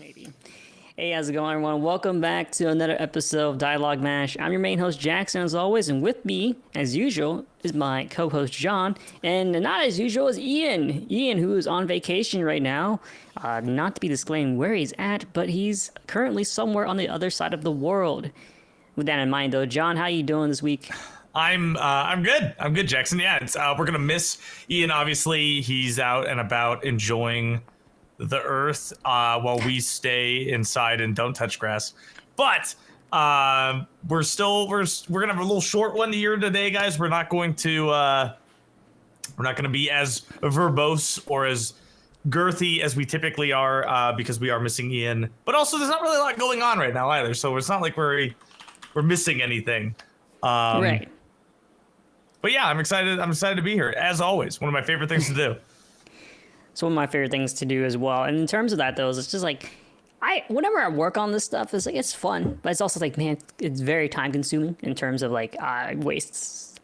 Maybe. Hey, how's it going, everyone? Welcome back to another episode of DialogueMash. I'm your main host, Jackson, as always, and with me, as usual, is my co-host, John, and not as usual is Ian. Ian, who is on vacation right now, not to be disclaiming where he's at, but he's currently somewhere on the other side of the world. With that in mind, though, John, how you doing this week? I'm good. I'm good, Jackson. Yeah, it's we're gonna miss Ian. Obviously, he's out and about enjoying the earth while we stay inside and don't touch grass. But we're gonna have a little short one here today, guys. We're not going to be as verbose or as girthy as we typically are because we are missing Ian. But also, there's not really a lot going on right now either, so it's not like we're missing anything. Right. But yeah, I'm excited. I'm excited to be here, as always. One of my favorite things to do. It's one of my favorite things to do as well. And in terms of that, though, it's just like, whenever I work on this stuff, it's like, it's fun, but it's also like, man, it's very time consuming in terms of like wastes.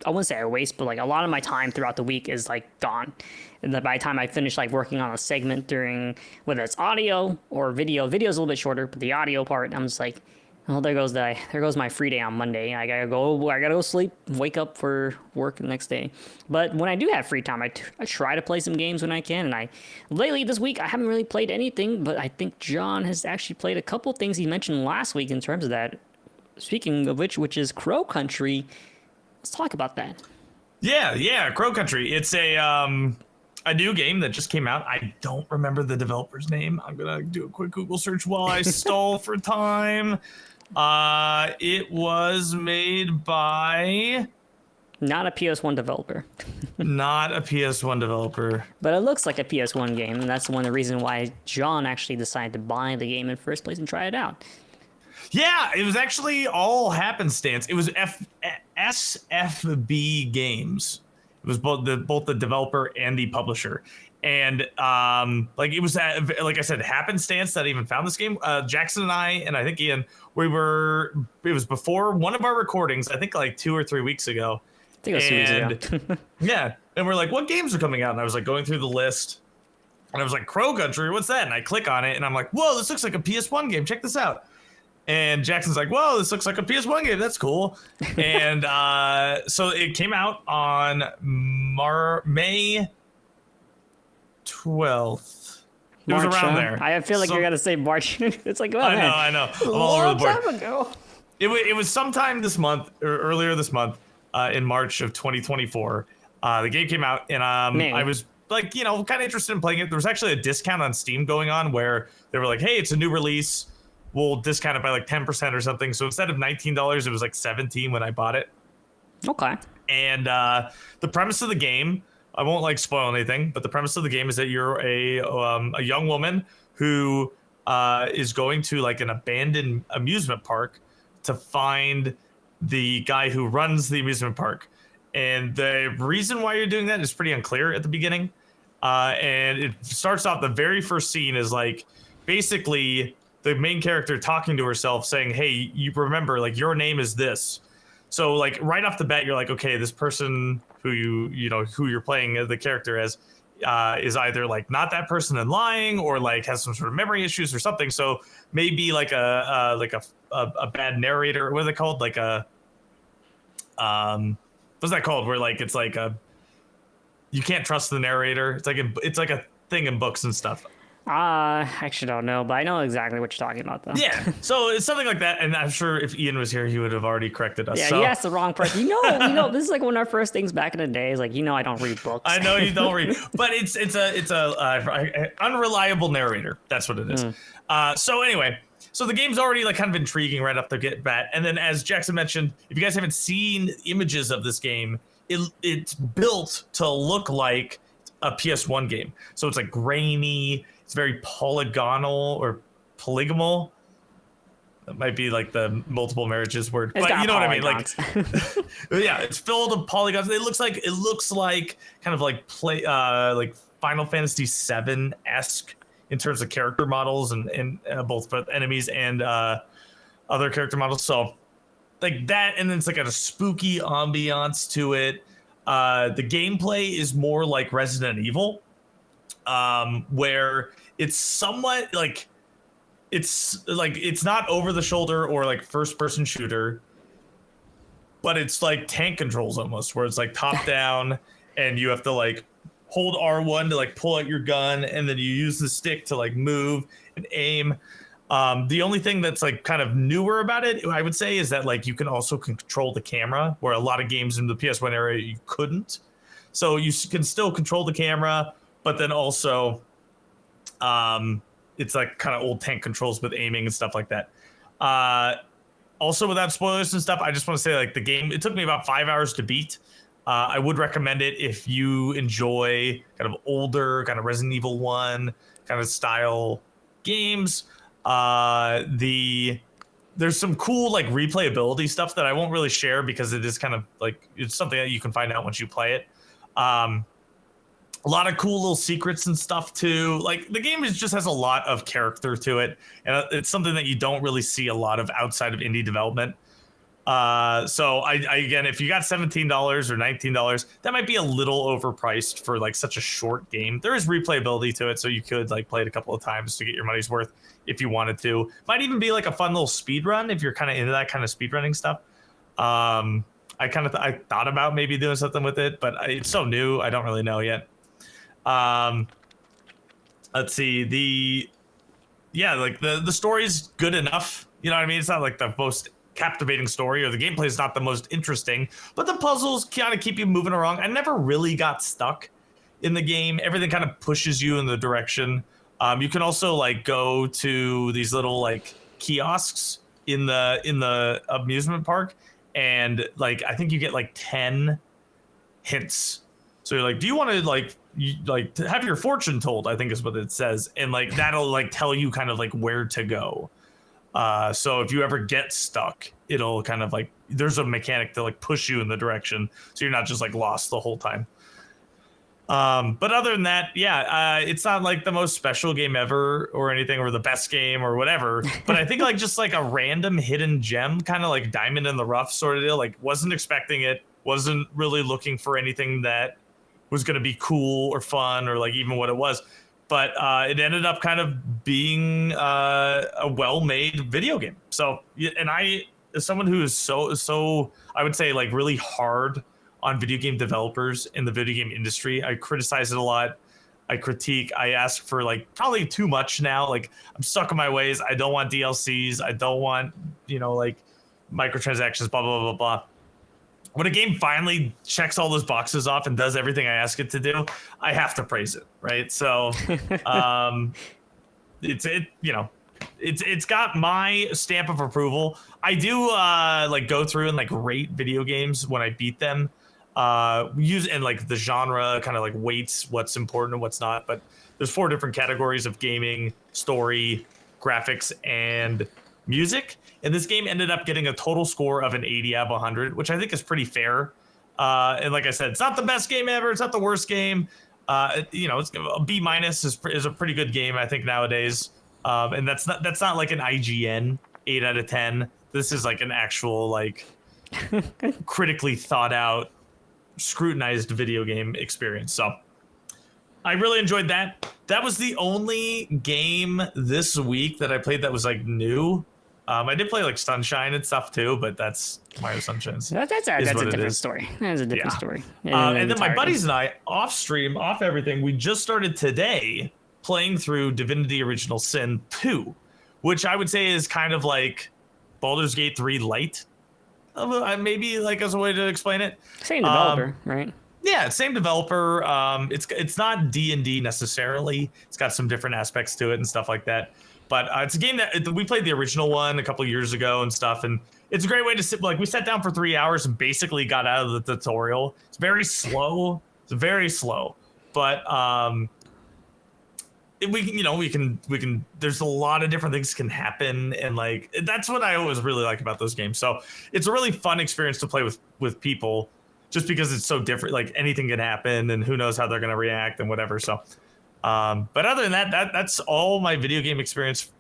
I wouldn't say I waste, but like a lot of my time throughout the week is like gone. And then by the time I finish like working on a segment during, whether it's audio or video's a little bit shorter, but the audio part, I'm just like, well, there goes my free day on Monday. I gotta go sleep, wake up for work the next day. But when I do have free time, I try to play some games when I can. And lately this week, I haven't really played anything, but I think John has actually played a couple things he mentioned last week in terms of that. Speaking of which is Crow Country. Let's talk about that. Yeah, Crow Country. It's a new game that just came out. I don't remember the developer's name. I'm gonna do a quick Google search while I stall for time. It was made by... Not a PS1 developer. Not a PS1 developer. But it looks like a PS1 game, and that's one of the reasons why John actually decided to buy the game in the first place and try it out. Yeah, it was actually all happenstance. It was SFB Games. It was both the developer and the publisher. And like it was like I said, happenstance that I even found this game. Jackson and I think Ian, it was before one of our recordings, I think like 2 or 3 weeks ago. I think it was 2 weeks ago. Yeah, and we're like, what games are coming out? And I was like going through the list, and I was like, Crow Country, what's that? And I click on it, and I'm like, whoa, this looks like a PS1 game. Check this out. And Jackson's like, whoa, this looks like a PS1 game. That's cool. And so it came out on May 12th. It was around there. I feel like you're going to say March. It's like, oh, I know. I'm all over the board. Time ago. It was sometime this month, or earlier this month, in March of 2024. The game came out, and I was like, kind of interested in playing it. There was actually a discount on Steam going on where they were like, hey, it's a new release. We'll discount it by like 10% or something. So instead of $19, it was like $17 when I bought it. Okay. And the premise of the game, I won't like spoil anything, but the premise of the game is that you're a young woman who is going to like an abandoned amusement park to find the guy who runs the amusement park. And the reason why you're doing that is pretty unclear at the beginning. And it starts off, the very first scene is like basically the main character talking to herself saying, hey, you remember, like, your name is this. So like right off the bat, you're like, okay, this person who who you're playing the character as is either like not that person and lying, or like has some sort of memory issues or something. So maybe like a bad narrator. What are they called? Like a what's that called? Where like it's like you can't trust the narrator. It's like a thing in books and stuff. I actually don't know, but I know exactly what you're talking about, though. Yeah, so it's something like that, and I'm sure if Ian was here, he would have already corrected us. Yeah, so. He asked the wrong person. This is like one of our first things back in the day. Is like, I don't read books. I know you don't read, but it's a unreliable narrator. That's what it is. So anyway, so the game's already like kind of intriguing right off the bat, and then as Jackson mentioned, if you guys haven't seen images of this game, it's built to look like a PS1 game. So it's like grainy. It's very polygonal or polygonal. That might be like the multiple marriages word, but you know polygons. What I mean. Like, yeah, it's filled with polygons. It looks like kind of like like Final Fantasy VII esque in terms of character models and both enemies and other character models. So like that, and then it's like a spooky ambiance to it. The gameplay is more like Resident Evil, where it's somewhat like it's not over the shoulder or like first person shooter, but it's like tank controls almost, where it's like top down and you have to like hold R1 to like pull out your gun, and then you use the stick to like move and aim. The only thing that's like kind of newer about it, I would say, is that like you can also control the camera, where a lot of games in the PS1 era you couldn't. So you can still control the camera, but then also it's like kind of old tank controls with aiming and stuff like that. Also, without spoilers and stuff, I just want to say like the game, it took me about 5 hours to beat. I would recommend it if you enjoy kind of older, kind of Resident Evil 1 kind of style games. There's some cool like replayability stuff that I won't really share because it is kind of like, it's something that you can find out once you play it. A lot of cool little secrets and stuff too. Like the game just has a lot of character to it, and it's something that you don't really see a lot of outside of indie development. So I again, if you got $17 or $19, that might be a little overpriced for like such a short game. There is replayability to it, so you could like play it a couple of times to get your money's worth if you wanted to. Might even be like a fun little speed run if you're kind of into that kind of speed running stuff. I thought about maybe doing something with it, but it's so new, I don't really know yet. Let's see, the story's good enough. You know what I mean? It's not like the most captivating story, or the gameplay is not the most interesting, but the puzzles kind of keep you moving around. I never really got stuck in the game. Everything kind of pushes you in the direction. You can also like go to these little like kiosks in the amusement park, and like I think you get like 10 hints. So you're like, do you want to to have your fortune told, I think is what it says, and like that'll like tell you kind of like where to go. So if you ever get stuck, it'll kind of like, there's a mechanic to like push you in the direction, so you're not just like lost the whole time. But other than that, it's not like the most special game ever or anything, or the best game or whatever, but I think like just like a random hidden gem, kind of like diamond in the rough sort of deal. Like wasn't expecting it, wasn't really looking for anything that was going to be cool or fun or like even what it was, but it ended up kind of being a well-made video game. So, and I, as someone who is so I would say like really hard on video game developers in the video game industry, I criticize it a lot. I critique, I ask for like probably too much now. Like I'm stuck in my ways. I don't want DLCs. I don't want, like microtransactions, blah, blah, blah, blah. When a game finally checks all those boxes off and does everything I ask it to do, I have to praise it, right? So, it's got my stamp of approval. I do like go through and like rate video games when I beat them. Use and like the genre kind of like weights what's important and what's not. But there's 4 different categories of gaming: story, graphics, and music. And this game ended up getting a total score of an 80 out of 100, which I think is pretty fair. And like I said, it's not the best game ever. It's not the worst game. It's a B- is a pretty good game, I think, nowadays. And that's not like an IGN 8 out of 10. This is like an actual like critically thought out, scrutinized video game experience. So I really enjoyed that. That was the only game this week that I played that was like new. I did play like Sunshine and stuff too, but that's Mario Sunshine. That's a different story. That's a different story. And then my buddies and I, off everything, we just started today playing through Divinity Original Sin 2, which I would say is kind of like Baldur's Gate 3 Lite, maybe like as a way to explain it. Same developer, right? Yeah, same developer. It's not D&D necessarily. It's got some different aspects to it and stuff like that. But it's a game that we played the original one a couple of years ago and stuff, and it's a great way to sit. Like we sat down for 3 hours and basically got out of the tutorial. It's very slow. But we can. There's a lot of different things can happen, and like that's what I always really like about those games. So it's a really fun experience to play with people, just because it's so different. Like anything can happen, and who knows how they're gonna react and whatever. So. But other than that's all my video game experiences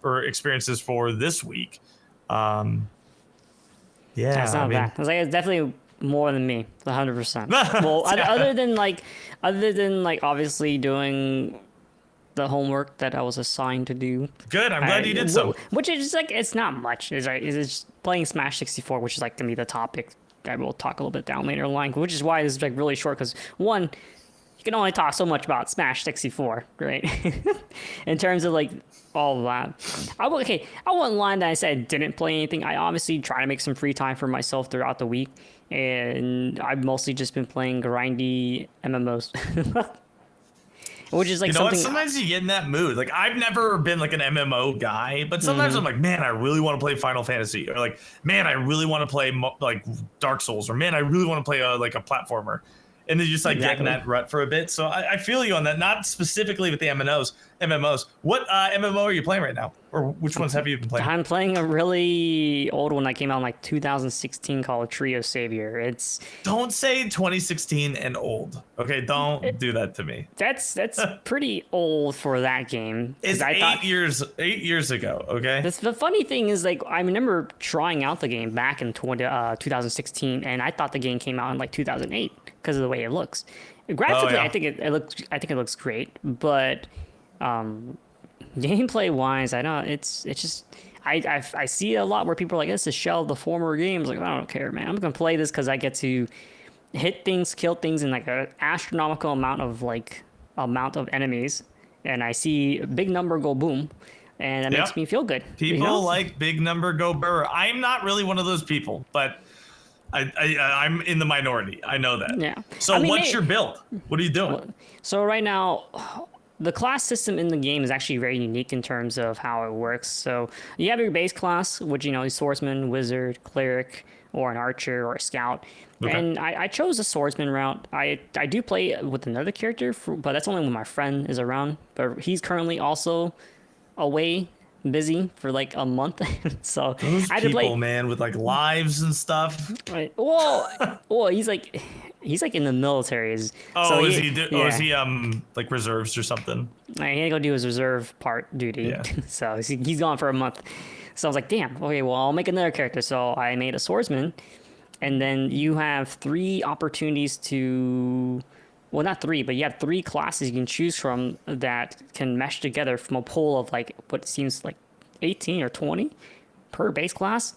for this week. That's not bad. It's definitely more than me, 100%. Well, other than like obviously doing the homework that I was assigned to do. Good. I'm glad you did so. Which is like, it's not much. It's playing Smash 64, which is like gonna be the topic that we'll talk a little bit down later in the line. Which is why this is like really short, because one, you can only talk so much about Smash 64, right? In terms of like all of that. I wouldn't lie that I said I didn't play anything. I obviously try to make some free time for myself throughout the week, and I've mostly just been playing grindy MMOs. Which is like, you know something. What? Sometimes you get in that mood. Like, I've never been like an MMO guy, but sometimes I'm like, man, I really want to play Final Fantasy, or like, man, I really want to play like Dark Souls, or man, I really want to play like a platformer. And then you just like get in that rut for a bit. So I feel you on that. Not specifically with the MMOs. What MMO are you playing right now, or which ones have you been playing? I'm playing a really old one that came out in like 2016 called Trio Savior. Don't say 2016 and old. Okay, don't do that to me. That's pretty old for that game. It's 8 years ago. Okay. The funny thing is, like, I remember trying out the game back in 2016, and I thought the game came out in like 2008 because of the way it looks. Graphically, I think it looks great, but gameplay wise, I don't. It's just I see a lot where people are like, "This is a shell of the former games." Like, I don't care, man. I'm gonna play this because I get to hit things, kill things in like an astronomical amount of enemies, and I see a big number go boom, and that makes me feel good. People like big number go burr. I'm not really one of those people, but I'm in the minority. I know that. Yeah. So what's your build? What are you doing? So right now, the class system in the game is actually very unique in terms of how it works. So you have your base class, which, you know, is swordsman, wizard, cleric, or an archer, or a scout. Okay. And I chose the swordsman route. I do play with another character, but that's only when my friend is around. But he's currently also away, busy for like a month. So those I had to play, man, with like lives and stuff. Well, he's like in the military. Is he like reserves or something? He had to go do his reserve part duty. Yeah. So he's gone for a month. So I was like, damn, okay, well, I'll make another character. So I made a swordsman, and then you have 3 opportunities to, well, not 3, but you have 3 classes you can choose from that can mesh together from a pool of like what seems like 18 or 20 per base class.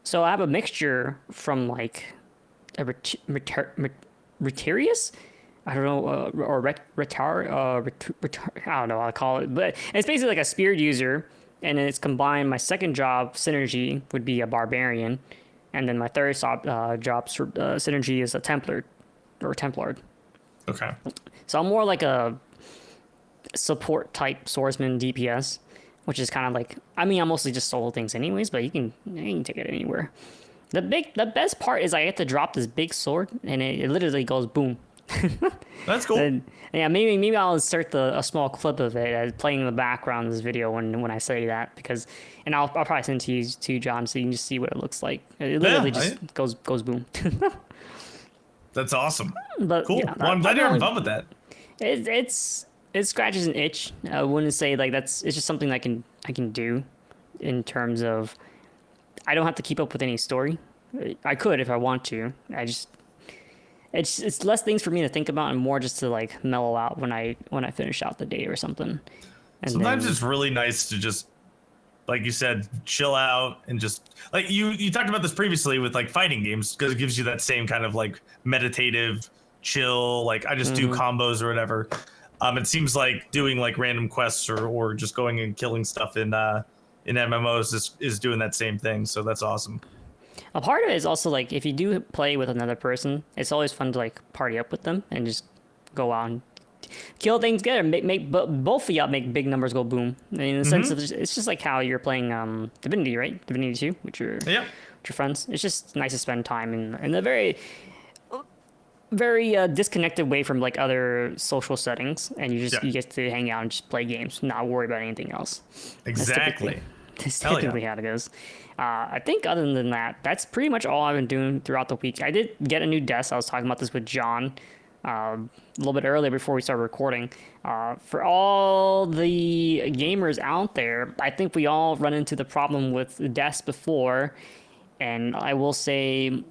So I have a mixture from like a Retarius, I don't know, or I don't know how to call it, but it's basically like a spear user, and then it's combined. My second job synergy would be a barbarian, and then my third job synergy is a Templar or Templar. Okay. So I'm more like a support type swordsman DPS, which is kind of like, I mean, I mostly just solo things anyways, but you can take it anywhere. The best part is I get to drop this big sword, and it literally goes boom. That's cool. And, yeah, maybe I'll insert a small clip of it as playing in the background of this video when I say that, because, and I'll probably send it to you, John, so you can just see what it looks like. It literally goes boom. That's awesome. But cool. Yeah, well, I'm glad you're having fun with that. It scratches an itch. I wouldn't say like it's just something I can do in terms of I don't have to keep up with any story. I could if I want to. It's less things for me to think about and more just to like mellow out when I finish out the day or something. And sometimes it's really nice to just, like you said, chill out and just like you talked about this previously with like fighting games, because it gives you that same kind of like meditative chill, like I just do combos or whatever. It seems like doing like random quests or just going and killing stuff in MMOs is doing that same thing. So that's awesome. A part of it is also like if you do play with another person, it's always fun to like party up with them and just go out and kill things together. Make both of y'all make big numbers go boom. I mean, in the sense of it's just like how you're playing Divinity, right? Divinity 2 with your friends. It's just nice to spend time in a very disconnected way from like other social settings, and you get to hang out and just play games, not worry about anything else. Exactly. That's typically how it goes. I think other than that, that's pretty much all I've been doing throughout the week. I did get a new desk. I was talking about this with John a little bit earlier before we started recording. For all the gamers out there, I think we all run into the problem with desks before, and I will say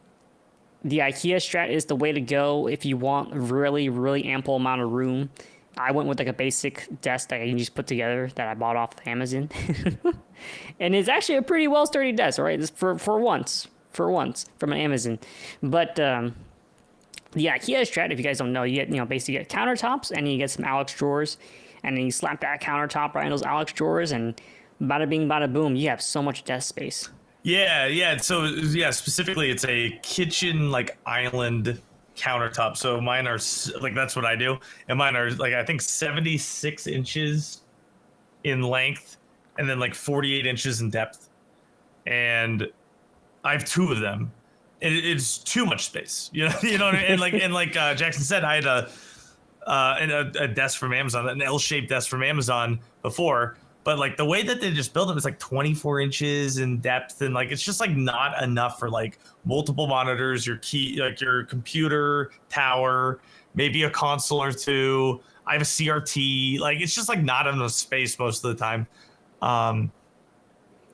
the IKEA strat is the way to go if you want really, really ample amount of room. I went with like a basic desk that I can just put together that I bought off Amazon, and it's actually a pretty well sturdy desk, right? It's for once from an Amazon, but the IKEA strat, if you guys don't know, you get basically you get countertops and you get some Alex drawers, and then you slap that countertop right in those Alex drawers, and bada bing, bada boom, you have so much desk space. Yeah. So yeah, specifically, it's a kitchen like island countertop. So mine are like that's what I do, and mine are like I think 76 inches in length, and then like 48 inches in depth, and I have two of them. It's too much space, you know. You know what I mean? And like Jackson said, I had a desk from Amazon, an L-shaped desk from Amazon before. But like the way that they just build them is like 24 inches in depth, and like it's just like not enough for like multiple monitors, your your computer tower, maybe a console or two. I have a CRT. Like it's just like not enough space most of the time.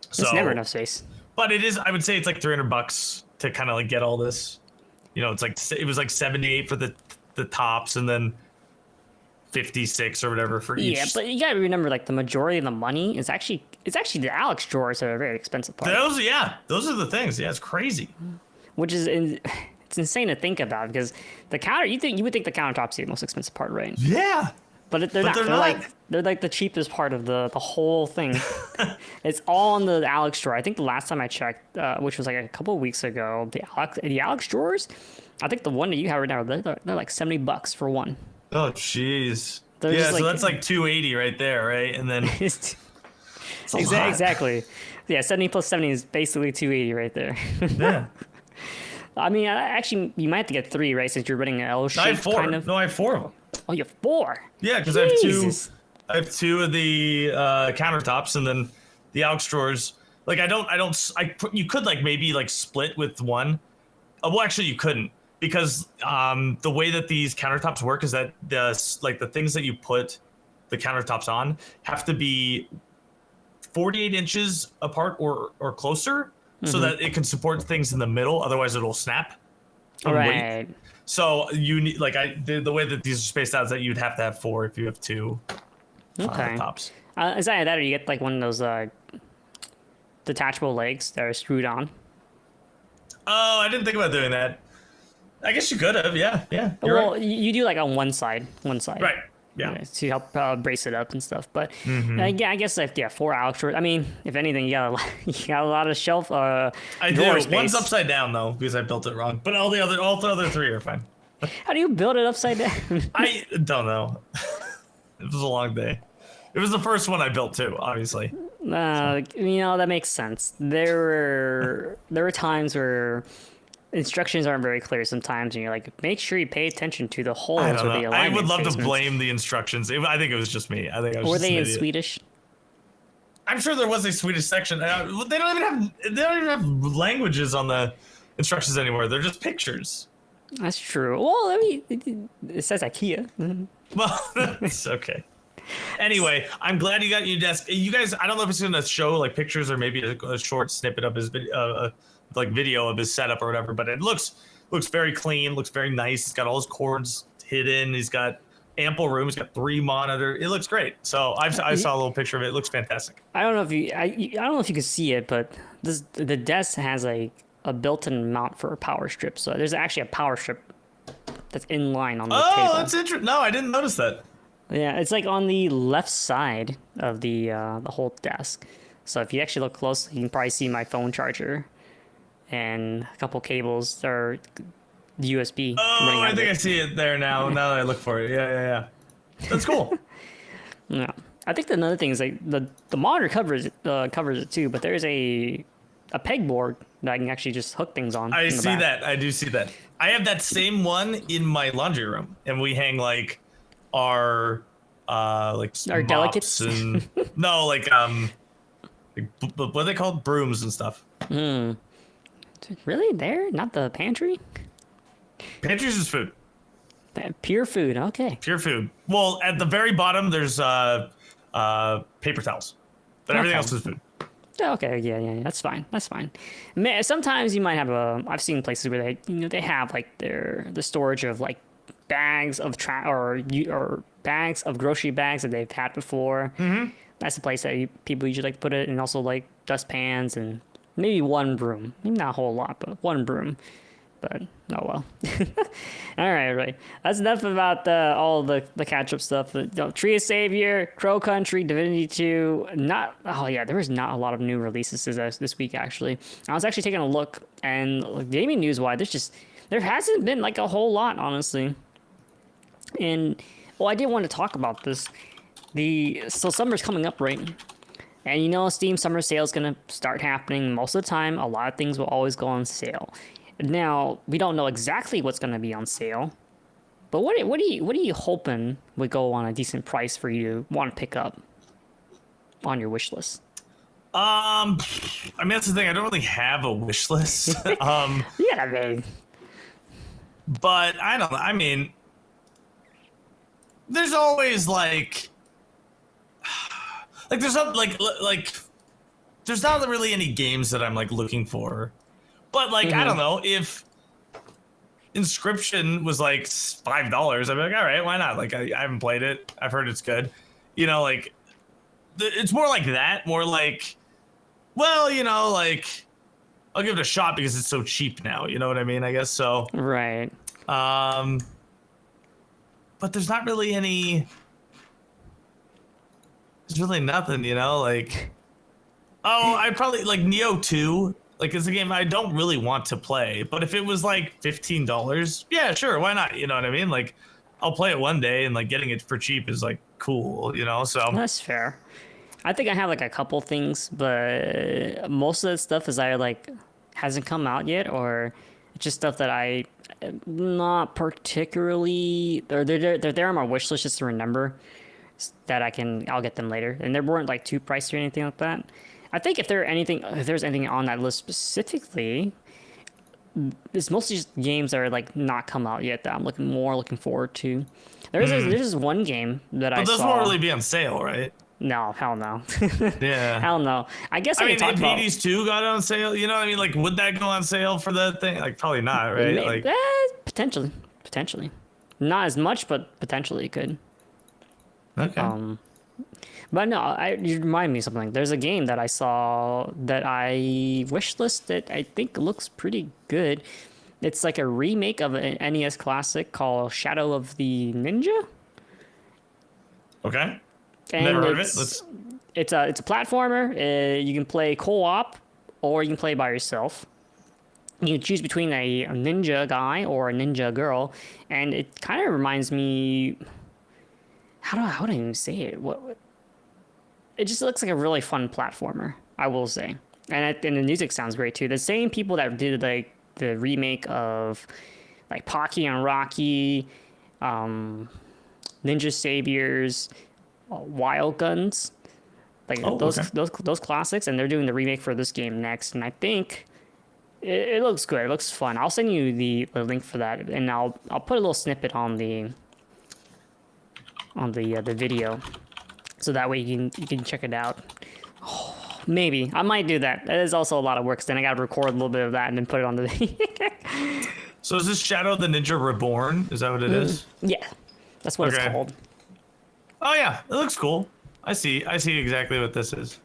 It's never enough space. But it is. I would say it's like $300 to kind of like get all this. You know, it's like it was like 78 for the tops, and then 56 or whatever for each. Yeah, but you gotta remember, like the majority of the money is actually the Alex drawers that are a very expensive part. Those are the things. Yeah, it's crazy. Which is it's insane to think about, because the counter you would think the countertop's the most expensive part, right? Yeah, but they're not. They're like the cheapest part of the whole thing. It's all in the Alex drawer. I think the last time I checked, which was like a couple of weeks ago, the Alex drawers, I think the one that you have right now, they're like $70 for one. Oh, jeez. They're yeah, so that's like 280 right there, right? And then exactly. Yeah, 70 plus 70 is basically 280 right there. Yeah. I mean, actually, you might have to get three, right? Since you're running an L shape. I have four. Kind of. No, I have four of them. Oh, you have four. Yeah, because I have two of the countertops, and then the Alex drawers. Like you could like maybe like split with one. Well, actually, you couldn't, because the way that these countertops work is that the things that you put the countertops on have to be 48 inches apart or closer, so that it can support things in the middle. Otherwise, it'll snap. Right. So you need the way that these are spaced out is that you'd have to have four if you have two tops. Is that or you get like one of those detachable legs that are screwed on? Oh, I didn't think about doing that. I guess you could have, yeah. Well, right. you do like on one side. Right. Yeah. To help brace it up and stuff. But I guess if 4 Alex drawers. I mean, if anything, you got a lot of shelf. I do. Space. One's upside down though, because I built it wrong. But all the other three are fine. How do you build it upside down? I don't know. It was a long day. It was the first one I built too, obviously. That makes sense. There were times where instructions aren't very clear sometimes, and you're like, make sure you pay attention to the holes or the alignment. I would love basements. to blame the instructions. I think it was just me. I think I was. Were just they an in idiot. Swedish? I'm sure there was a Swedish section. They don't even have languages on the instructions anymore. They're just pictures. That's true. Well, I mean, it says IKEA. Well, that's okay. Anyway, I'm glad you got your desk. You guys, I don't know if it's gonna show like pictures or maybe a short snippet of his video of his setup or whatever, but it looks very clean, looks very nice. He's got all his cords hidden. He's got ample room. He's got 3 monitors. It looks great. So I saw a little picture of it. It looks fantastic. I don't know if you can see it, but the desk has a built-in mount for a power strip. So there's actually a power strip that's in line on the table. Oh, that's interesting. No, I didn't notice that. Yeah, it's like on the left side of the whole desk. So if you actually look closely, you can probably see my phone charger and a couple cables that are USB. Oh, I think I see it there now. Now that I look for it, yeah. That's cool. Yeah, I think another thing is like the monitor covers it too, but there's a pegboard that I can actually just hook things on. I see that. I do see that. I have that same one in my laundry room, and we hang like our our delicates and no, like what are they called? Brooms and stuff. Really? There? Not the pantry? Pantry's just food. Pure food. Okay. Pure food. Well, at the very bottom, there's paper towels, but everything else is food. Okay, yeah, that's fine. Sometimes you might have I've seen places where they have like the storage of like bags of or bags of grocery bags that they've had before. Mm-hmm. That's the place that people usually like to put it, and also like dustpans and maybe one broom. Maybe not a whole lot, but one broom. But oh well. All right. That's enough about all the catch-up stuff. Tree of Savior, Crow Country, Divinity 2. There was not a lot of new releases this week, actually. I was actually taking a look, and gaming news-wise, there hasn't been like a whole lot, honestly. And I did want to talk about this. So summer's coming up, right? And Steam summer sale is gonna start happening. Most of the time, a lot of things will always go on sale. Now, we don't know exactly what's going to be on sale, but what are you hoping would go on a decent price for you to want to pick up on your wish list? I mean, that's the thing. I don't really have a wish list. Yeah, man. But I don't know. I mean, there's always like there's not there's not really any games that I'm like looking for. But like, I don't know, if Inscription was like $5, I'd be like, all right, why not? Like, I haven't played it. I've heard it's good. Like, it's more like that. More like, well, like, I'll give it a shot because it's so cheap now. You know what I mean? I guess so. Right. But there's not really any. There's really nothing, like. Oh, I probably like Neo 2. Like, it's a game I don't really want to play, but if it was like $15, yeah, sure, why not? You know what I mean? Like, I'll play it one day, and like getting it for cheap is like cool, So that's fair. I think I have like a couple things, but most of the stuff is either like hasn't come out yet, or it's just stuff that I not particularly. They're there on my wish list just to remember that I'll get them later, and they weren't like too pricey or anything like that. I think if there's anything on that list specifically, it's mostly just games that are like not come out yet that I'm looking forward to. There's this one game that I saw. But those won't really be on sale, right? No, hell no. Yeah. Hell no. I guess I mean, if Hades 2 got on sale, you know what I mean? Like, would that go on sale for the thing? Like, probably not, right? Potentially. Not as much, but potentially it could. Okay. But no, you remind me of something. There's a game that I saw that I wishlist that I think looks pretty good. It's like a remake of an NES classic called Shadow of the Ninja. Okay. And never heard of it. It's a platformer. You can play co-op or you can play by yourself. You can choose between a ninja guy or a ninja girl, and it kind of reminds me. How do I even say it? What? It just looks like a really fun platformer, I will say, and the music sounds great too. The same people that did like the remake of like Pocky and Rocky, Ninja Saviors, Wild Guns, like those classics, and they're doing the remake for this game next. And I think it looks good. It looks fun. I'll send you the link for that, and I'll put a little snippet on the video, so that way you can check it out. Oh, maybe I might do that. That is also a lot of work. So then I got to record a little bit of that and then put it on the. So is this Shadow of the Ninja Reborn? Is that what it is? Yeah, that's what it's called. Oh yeah, it looks cool. I see exactly what this is.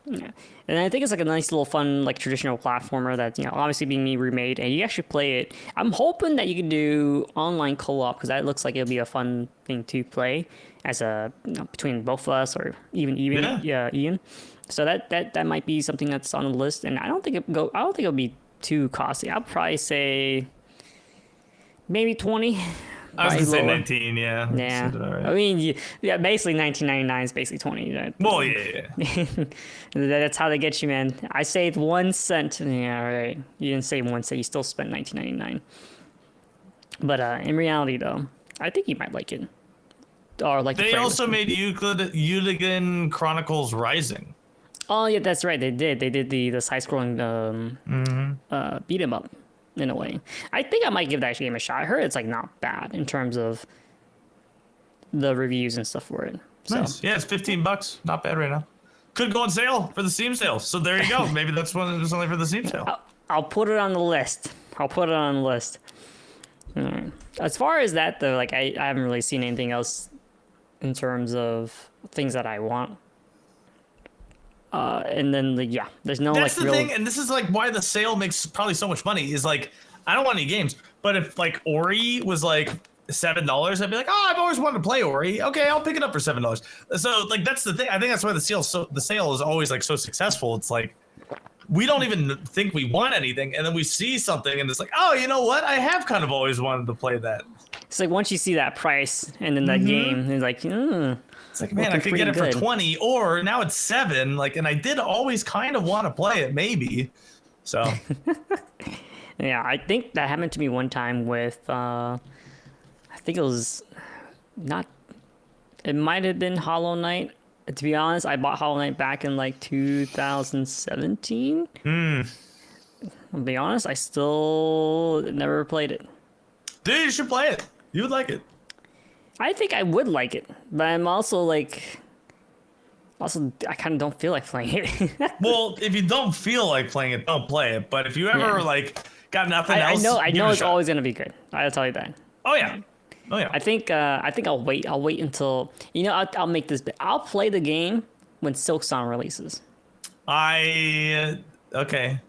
Yeah. And I think it's like a nice little fun, like traditional platformer that's, obviously being remade, and you actually play it. I'm hoping that you can do online co-op, because that looks like it'll be a fun thing to play as between both of us, or even Ian. So that might be something that's on the list, and I don't think it'll be too costly. I'll probably say maybe 20. I was gonna say 19, yeah. Yeah. Right. I mean, basically 19.99 is basically 20. Right? Well, yeah. That's how they get you, man. I saved 1 cent. Yeah, right. You didn't save 1 cent. You still spent 19.99. But in reality, though, I think you might like it. Or like they also made Euligan Chronicles Rising. Oh yeah, that's right. They did. They did the side-scrolling beat 'em up. In a way, I think I might give that game a shot. I heard it's like not bad in terms of the reviews and stuff for it. So. Nice. Yeah, it's $15. Not bad right now. Could go on sale for the Steam sale. So there you go. Maybe that's one that's only for the Steam sale. I'll put it on the list. Alright. As far as that though, like I haven't really seen anything else in terms of things that I want. And then yeah, there's no That's like the real. thing, and this is like why the sale makes probably so much money. Is like I don't want any games, but if like Ori was like $7, I'd be like, oh, I've always wanted to play Ori. Okay, I'll pick it up for $7. So like that's the thing. I think that's why the sale is always like so successful. It's like we don't even think we want anything, and then we see something, and it's like, oh, you know what? I have kind of always wanted to play that. It's like once you see that price and then that game, it's like, It's like, man, I could get it for 20, or now it's 7. Like, and I did always kind of want to play it, maybe. So, yeah, I think that happened to me one time with, I think it was not, it might have been Hollow Knight. To be honest, I bought Hollow Knight back in like 2017. I'll be honest, I still never played it. dude, you should play it. You would like it. I think I would like it, but I'm also like, I kind of don't feel like playing it. Well, if you don't feel like playing it, don't play it. But if you ever like got nothing else, I give know it a it's shot. always gonna be good. I'll tell you that. Oh yeah, oh yeah. I think I'll wait. I'll wait until I'll make this. I'll play the game when Silksong releases. Okay.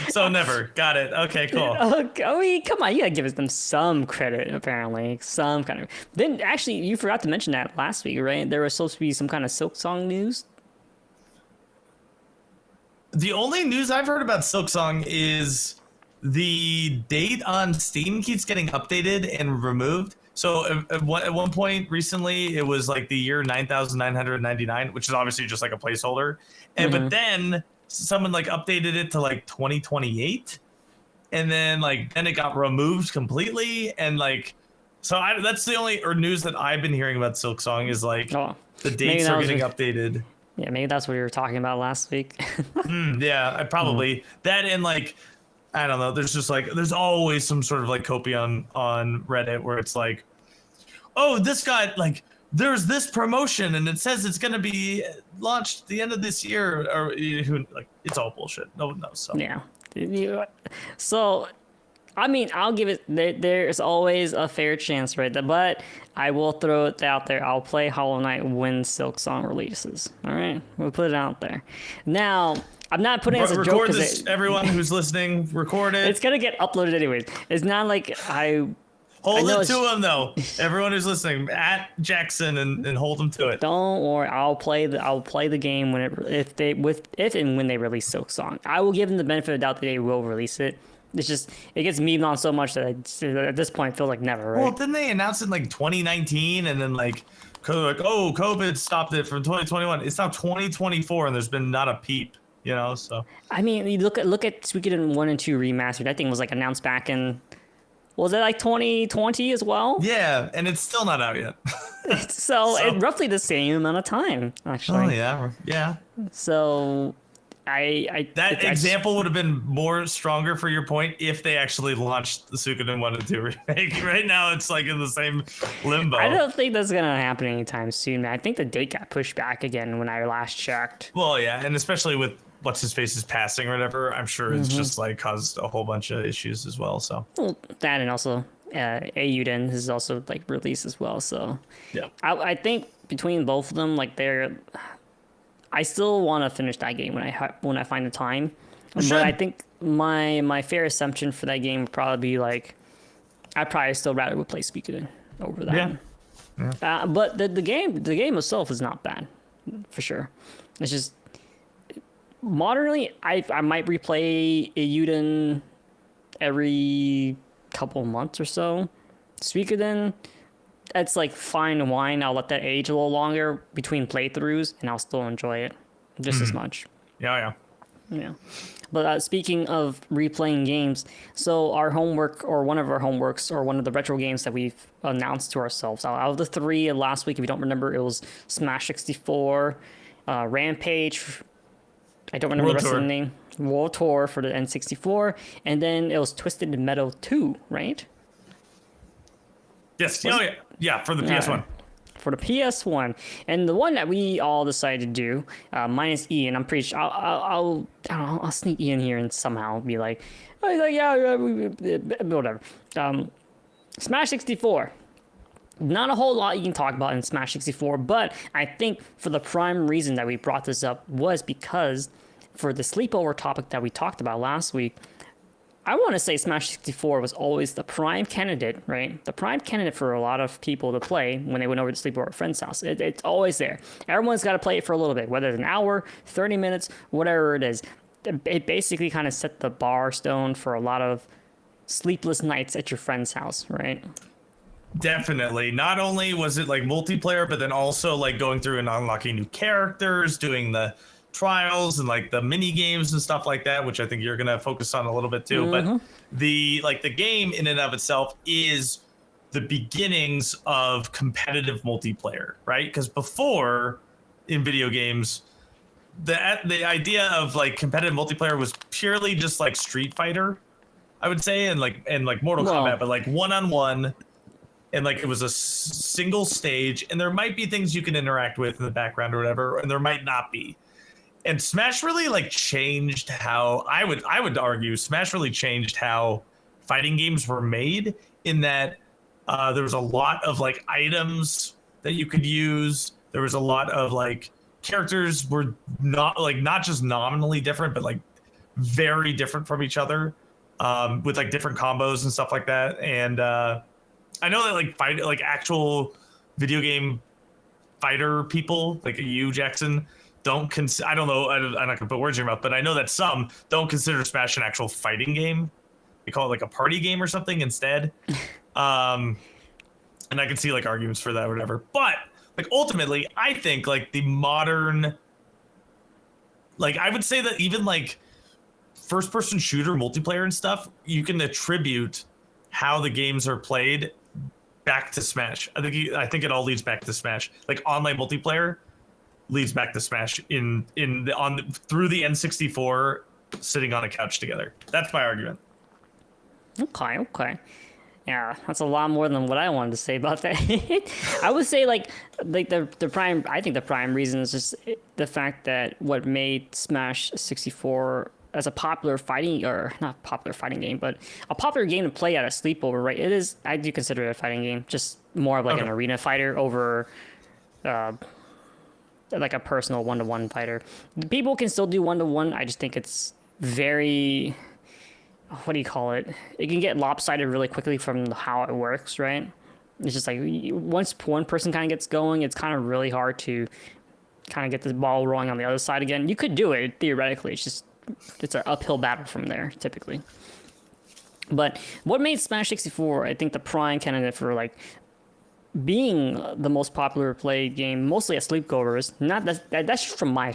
So never got it. Okay, cool. Okay, I mean, come on, you gotta give them some credit. Apparently, some kind of. Then actually, you forgot to mention that last week, right? There was supposed to be some kind of Silksong news. The only news I've heard about Silksong is the date on Steam keeps getting updated and removed. So at one point recently, it was like the year 9,999, which is obviously just like a placeholder. And but then someone like updated it to like 2028, and then it got removed completely. And like, so that's the only news that I've been hearing about Silksong is like the dates are getting updated. Yeah, maybe that's what we were talking about last week. Yeah, I probably that, and like I don't know. There's just like there's always some sort of like copy on Reddit where it's like, oh, this guy like there's this promotion and it says it's gonna be launched the end of this year, or who like it's all bullshit. No one knows. So Yeah. So, I mean, I'll give it. There's always a fair chance, right? But I will throw it out there. I'll play Hollow Knight when Silksong releases. All right, we'll put it out there. Now, I'm not putting it as a joke. Record this, everyone who's listening. Record it. It's gonna get uploaded anyways. It's not like I. Hold it to him though. Everyone who's listening, at Jackson and hold him to it. Don't worry. I'll play the game if and when they release Silksong. I will give them the benefit of the doubt that they will release it. It's just it gets memed on so much that at this point it feels like never. Right? Well, didn't they announce it in like 2019 and then like COVID stopped it from 2021? It's now 2024 and there's been not a peep. You know, so I mean, you look at Suikoden 1 and 2 remastered. That thing was like announced back in. Was it like 2020 as well? Yeah, and it's still not out yet. so it's roughly the same amount of time, actually. Oh yeah. So, that example would have been more stronger for your point if they actually launched the Suikoden 1 and 2 remake. Right now, it's like in the same limbo. I don't think that's gonna happen anytime soon. I think the date got pushed back again when I last checked. Well, yeah, and especially with what's his face is passing or whatever, I'm sure it's just like caused a whole bunch of issues as well. So that, and also Ayuden is also like released as well. So yeah, I think between both of them, like I still want to finish that game when I find the time. But I think my fair assumption for that game would probably be like I'd probably still rather would play Suikoden over that. Yeah. But the game itself is not bad, for sure. It's just modernly, I might replay Ayuden every couple months or so. Suikoden, it's like fine wine. I'll let that age a little longer between playthroughs, and I'll still enjoy it just as much. Yeah. But speaking of replaying games, so our homework, or one of our homeworks, or one of the retro games that we've announced to ourselves, out of the 3 last week, if you don't remember, it was Smash 64, Rampage, I don't remember the rest of the name, World Tour for the N64, and then it was Twisted Metal 2, right? Yes. Yeah, for the PS1. for the PS1, and the one that we all decided to do, minus Ian. I'm pretty sure I don't know, I'll sneak Ian here and somehow be like, oh, he's like yeah, whatever. Smash 64. Not a whole lot you can talk about in Smash 64, but I think for the prime reason that we brought this up was because for the sleepover topic that we talked about last week, I want to say Smash 64 was always the prime candidate, right? The prime candidate for a lot of people to play when they went over to sleep over a friend's house. It's always there. Everyone's got to play it for a little bit, whether it's an hour, 30 minutes, whatever it is. It basically kind of set the bar stone for a lot of sleepless nights at your friend's house, right? Definitely. Not only was it like multiplayer, but then also like going through and unlocking new characters, doing the trials and like the mini games and stuff like that, which I think you're gonna focus on a little bit too. But the game in and of itself is the beginnings of competitive multiplayer, right? Because before in video games, the idea of like competitive multiplayer was purely just like Street Fighter, I would say, and like Mortal Kombat, but like one-on-one. And like it was a single stage, and there might be things you can interact with in the background or whatever, and there might not be. And Smash really like changed how I would argue Smash really changed how fighting games were made, in that there was a lot of like items that you could use. There was a lot of like characters were not just nominally different, but like very different from each other, with like different combos and stuff like that. And I know that like actual video game fighter people like you, Jackson, don't I don't know, I'm not gonna put words in your mouth, but I know that some don't consider Smash an actual fighting game. They call it like a party game or something instead. And I can see like arguments for that or whatever. But like ultimately, I think like the modern, like I would say that even like first person shooter multiplayer and stuff, you can attribute how the games are played back to Smash. I think it all leads back to Smash. Like online multiplayer leads back to Smash through the N64 sitting on a couch together. That's my argument. Okay. Yeah, that's a lot more than what I wanted to say about that. I would say like the prime. I think the prime reason is just the fact that what made Smash 64 as a popular fighting, or not popular fighting game, but a popular game to play at a sleepover, right? It is. I do consider it a fighting game, just more of like an arena fighter over, like a personal one-to-one fighter. People can still do one-to-one. I just think it's very, what do you call it? It can get lopsided really quickly from how it works, right? It's just like once one person kind of gets going, it's kind of really hard to kind of get the ball rolling on the other side again. You could do it theoretically. It's an uphill battle from there, typically. But what made Smash 64, I think, the prime candidate for like being the most popular played game, mostly at sleepovers. That's just from my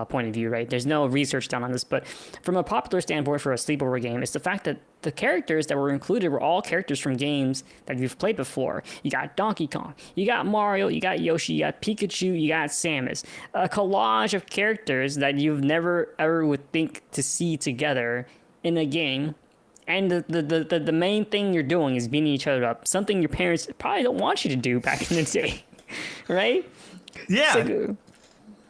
point of view, right? There's no research done on this, but from a popular standpoint for a sleepover game, it's the fact that the characters that were included were all characters from games that you've played before. You got Donkey Kong, you got Mario, you got Yoshi, you got Pikachu, you got Samus. A collage of characters that you've never ever would think to see together in a game. And the main thing you're doing is beating each other up. Something your parents probably don't want you to do back in the day, right? Yeah.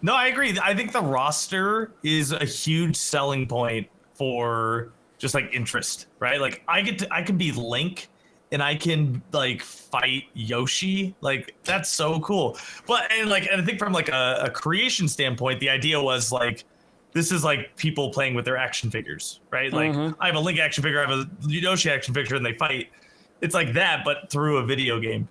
No, I agree. I think the roster is a huge selling point for just like interest, right? Like I can be Link and I can like fight Yoshi. Like that's so cool. But and I think from like a creation standpoint, the idea was like, this is like people playing with their action figures, right? Like I have a Link action figure, I have a Yoshi action figure, and they fight. It's like that, but through a video game.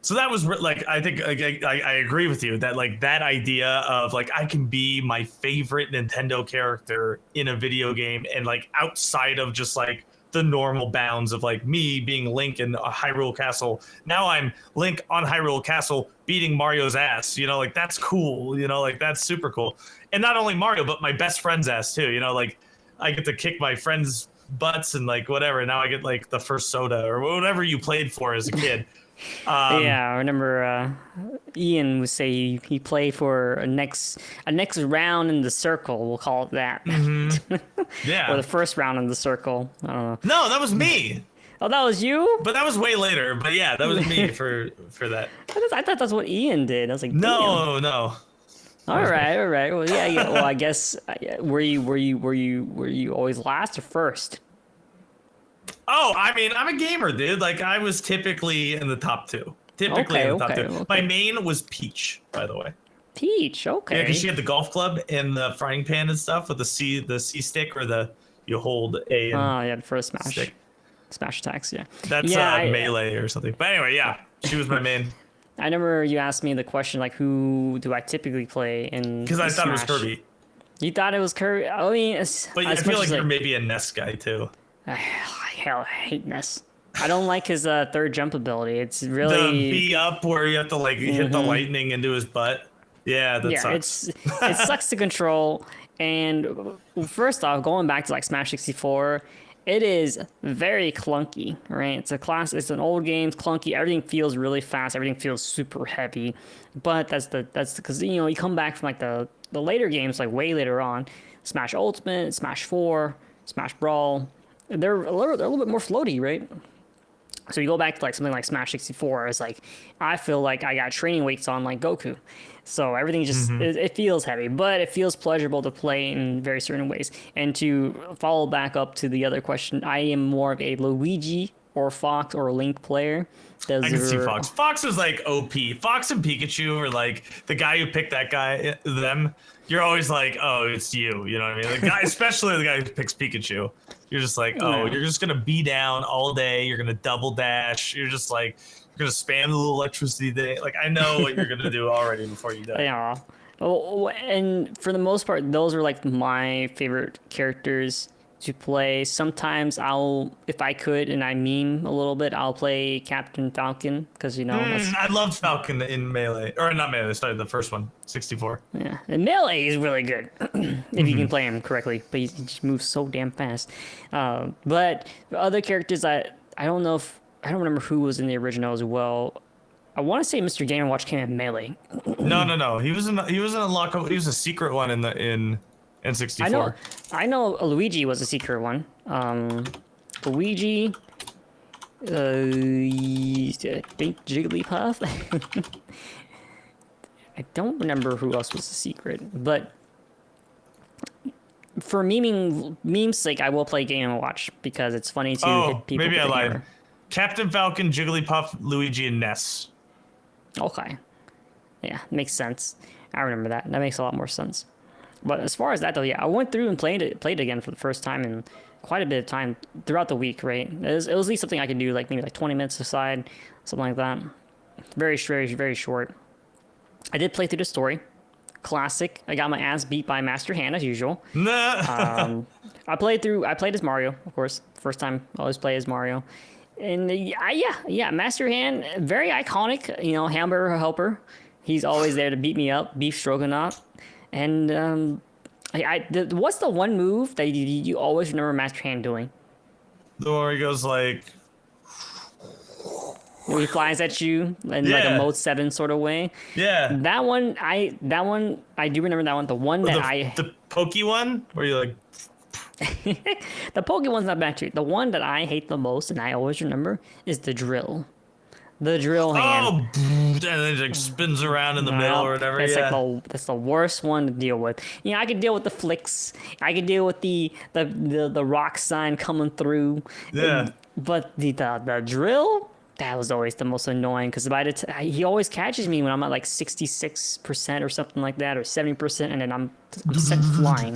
So that was like, I think I agree with you that like that idea of like I can be my favorite Nintendo character in a video game, and like outside of just like the normal bounds of like me being Link in a Hyrule Castle. Now I'm Link on Hyrule Castle beating Mario's ass, you know, like that's cool, you know, like that's super cool. And not only Mario, but my best friend's ass too, you know, like I get to kick my friends' butts and like whatever. Now I get like the first soda or whatever you played for as a kid. Yeah, I remember Ian would say he played for a next round in the circle. We'll call it that. Yeah. Or the first round in the circle. I don't know. No, that was me. Oh, that was you? But that was way later. But yeah, that was me for that. I thought that's what Ian did. I was like, damn. No. All right. Well, yeah. Well, I guess were you always last or first? Oh, I mean, I'm a gamer, dude. Like, I was typically in the top 2. Typically in the top 2. Okay. My main was Peach, by the way. Peach, okay. Yeah, because she had the golf club and the frying pan and stuff with the C stick, or you hold A and Yeah, the first smash attacks. Yeah, that's melee or something. But anyway, yeah, she was my main. I remember you asked me the question like, who do I typically play in? Because I thought Smash? It was Kirby. You thought it was Kirby? I mean, But I feel like you're maybe a Ness guy too. Hell, I hate Ness. I don't like his third jump ability. It's really the B up where you have to like hit the lightning into his butt. Yeah, that sucks. It sucks to control. And first off, going back to like Smash 64, it is very clunky, right? It's an old game, it's clunky. Everything feels really fast. Everything feels super heavy. But that's because you come back from like the later games, like way later on, Smash Ultimate, Smash 4, Smash Brawl. They're a little bit more floaty, right? So you go back to like something like Smash 64, it's like I feel like I got training weights on like Goku. So everything just it feels heavy, but it feels pleasurable to play in very certain ways. And to follow back up to the other question, I am more of a Luigi or Fox or Link player. I can see Fox. Fox is like OP. Fox and Pikachu are like the guy who picked them. You're always like, oh, it's you. You know what I mean? The guy, especially the guy who picks Pikachu. You're just like, oh, you're just gonna be down all day. You're gonna double dash. You're just like, you're gonna spam the little electricity thing. Like, I know what you're gonna do already before you die. Yeah. Oh, and for the most part, those are like my favorite characters to play. Sometimes if I could, and I meme a little bit, I'll play Captain Falcon because I loved Falcon in Melee, or not Melee. Sorry, the first one, 64. Yeah, and Melee is really good if you can play him correctly, but he just moves so damn fast. But other characters, I don't know if I don't remember who was in the original as well. I want to say Mr. Game & Watch came in Melee. No. He was in Unlockable. He was a secret one in N64. I know Luigi was a secret one. Luigi, I think Jigglypuff. I don't remember who else was a secret, but for meme's sake, I will play Game & Watch because it's funny to hit people. Maybe with I the lied. hammer. Captain Falcon, Jigglypuff, Luigi, and Ness. Okay. Yeah, makes sense. I remember that. That makes a lot more sense. But as far as that though, yeah, I went through and played it again for the first time in quite a bit of time throughout the week, right? It was at least something I could do, like maybe like 20 minutes aside, something like that. Very short. I did play through the story. Classic. I got my ass beat by Master Hand as usual. I played as Mario, of course. First time I always play as Mario. And yeah, Master Hand, very iconic, hamburger helper. He's always there to beat me up, beef stroganoff. And what's the one move that you always remember Master Hand doing? The one where he goes like, where he flies at you in like a Mode 7 sort of way. Yeah. That one I do remember that one. The one that the pokey one where you like. The pokey one's not bad too. The one that I hate the most and I always remember is the drill. The drill hand. Oh, and then it like spins around in the middle or whatever. It's that's the worst one to deal with. I could deal with the flicks. I could deal with the rock sign coming through. Yeah. But the drill, that was always the most annoying because he always catches me when I'm at like 66% or something like that, or 70%, and then I'm sent flying.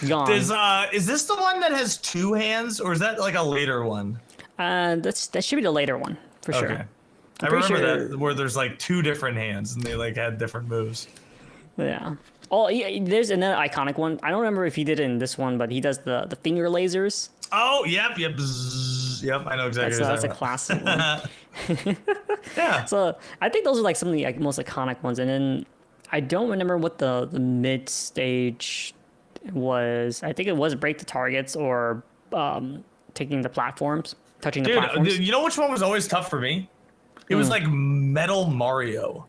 Gone. Is this the one that has two hands, or is that like a later one? That should be the later one for sure. Okay. I remember that where there's like two different hands and they like had different moves. Yeah. Oh, yeah, there's another iconic one. I don't remember if he did it in this one, but he does the finger lasers. Oh, yep. Bzzz, yep, I know exactly. That's a classic one. Yeah. So I think those are like some of the most iconic ones. And then I don't remember what the mid stage was. I think it was break the targets or taking the platforms, touching the platforms. Dude, you know which one was always tough for me? It was like Metal Mario.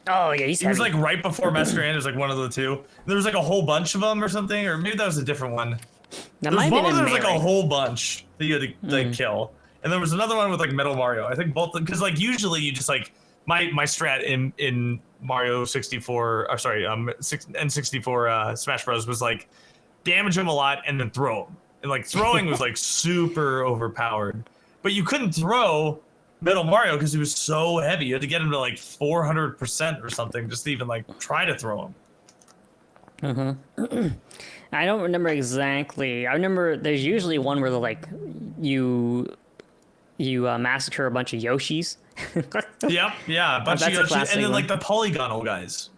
Oh yeah, he was like right before Master Hand. It was like one of the two. There was like a whole bunch of them or something, or maybe that was a different one. That There's might one have where been there's like Melee. a whole bunch that you had to like kill, and there was another one with like Metal Mario. I think both because like usually you just like my strat in Mario 64 or sorry N64 Smash Bros was like damage him a lot and then throw him, and like throwing was like super overpowered, but you couldn't throw Metal Mario because he was so heavy. You had to get him to like 400% or something just to even like try to throw him. I don't remember exactly. I remember there's usually one where like you massacre a bunch of Yoshis. Yep, yeah, a bunch of That's a Yoshi, classic and then like one. the polygonal guys.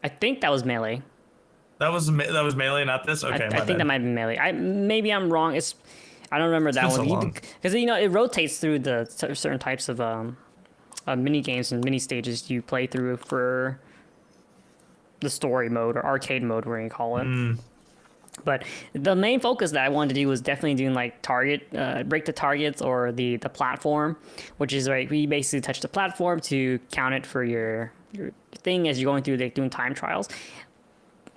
I think that was Melee. That was Melee, not this. Okay, I my think that bad. might be Melee. Maybe I'm wrong. I don't remember that been so one long. because you know it rotates through the certain types of mini games and mini stages you play through for the story mode or arcade mode, where you call it. But the main focus that I wanted to do was definitely doing like break the targets or the platform, which is like we basically touch the platform to count it for your thing as you're going through like doing time trials.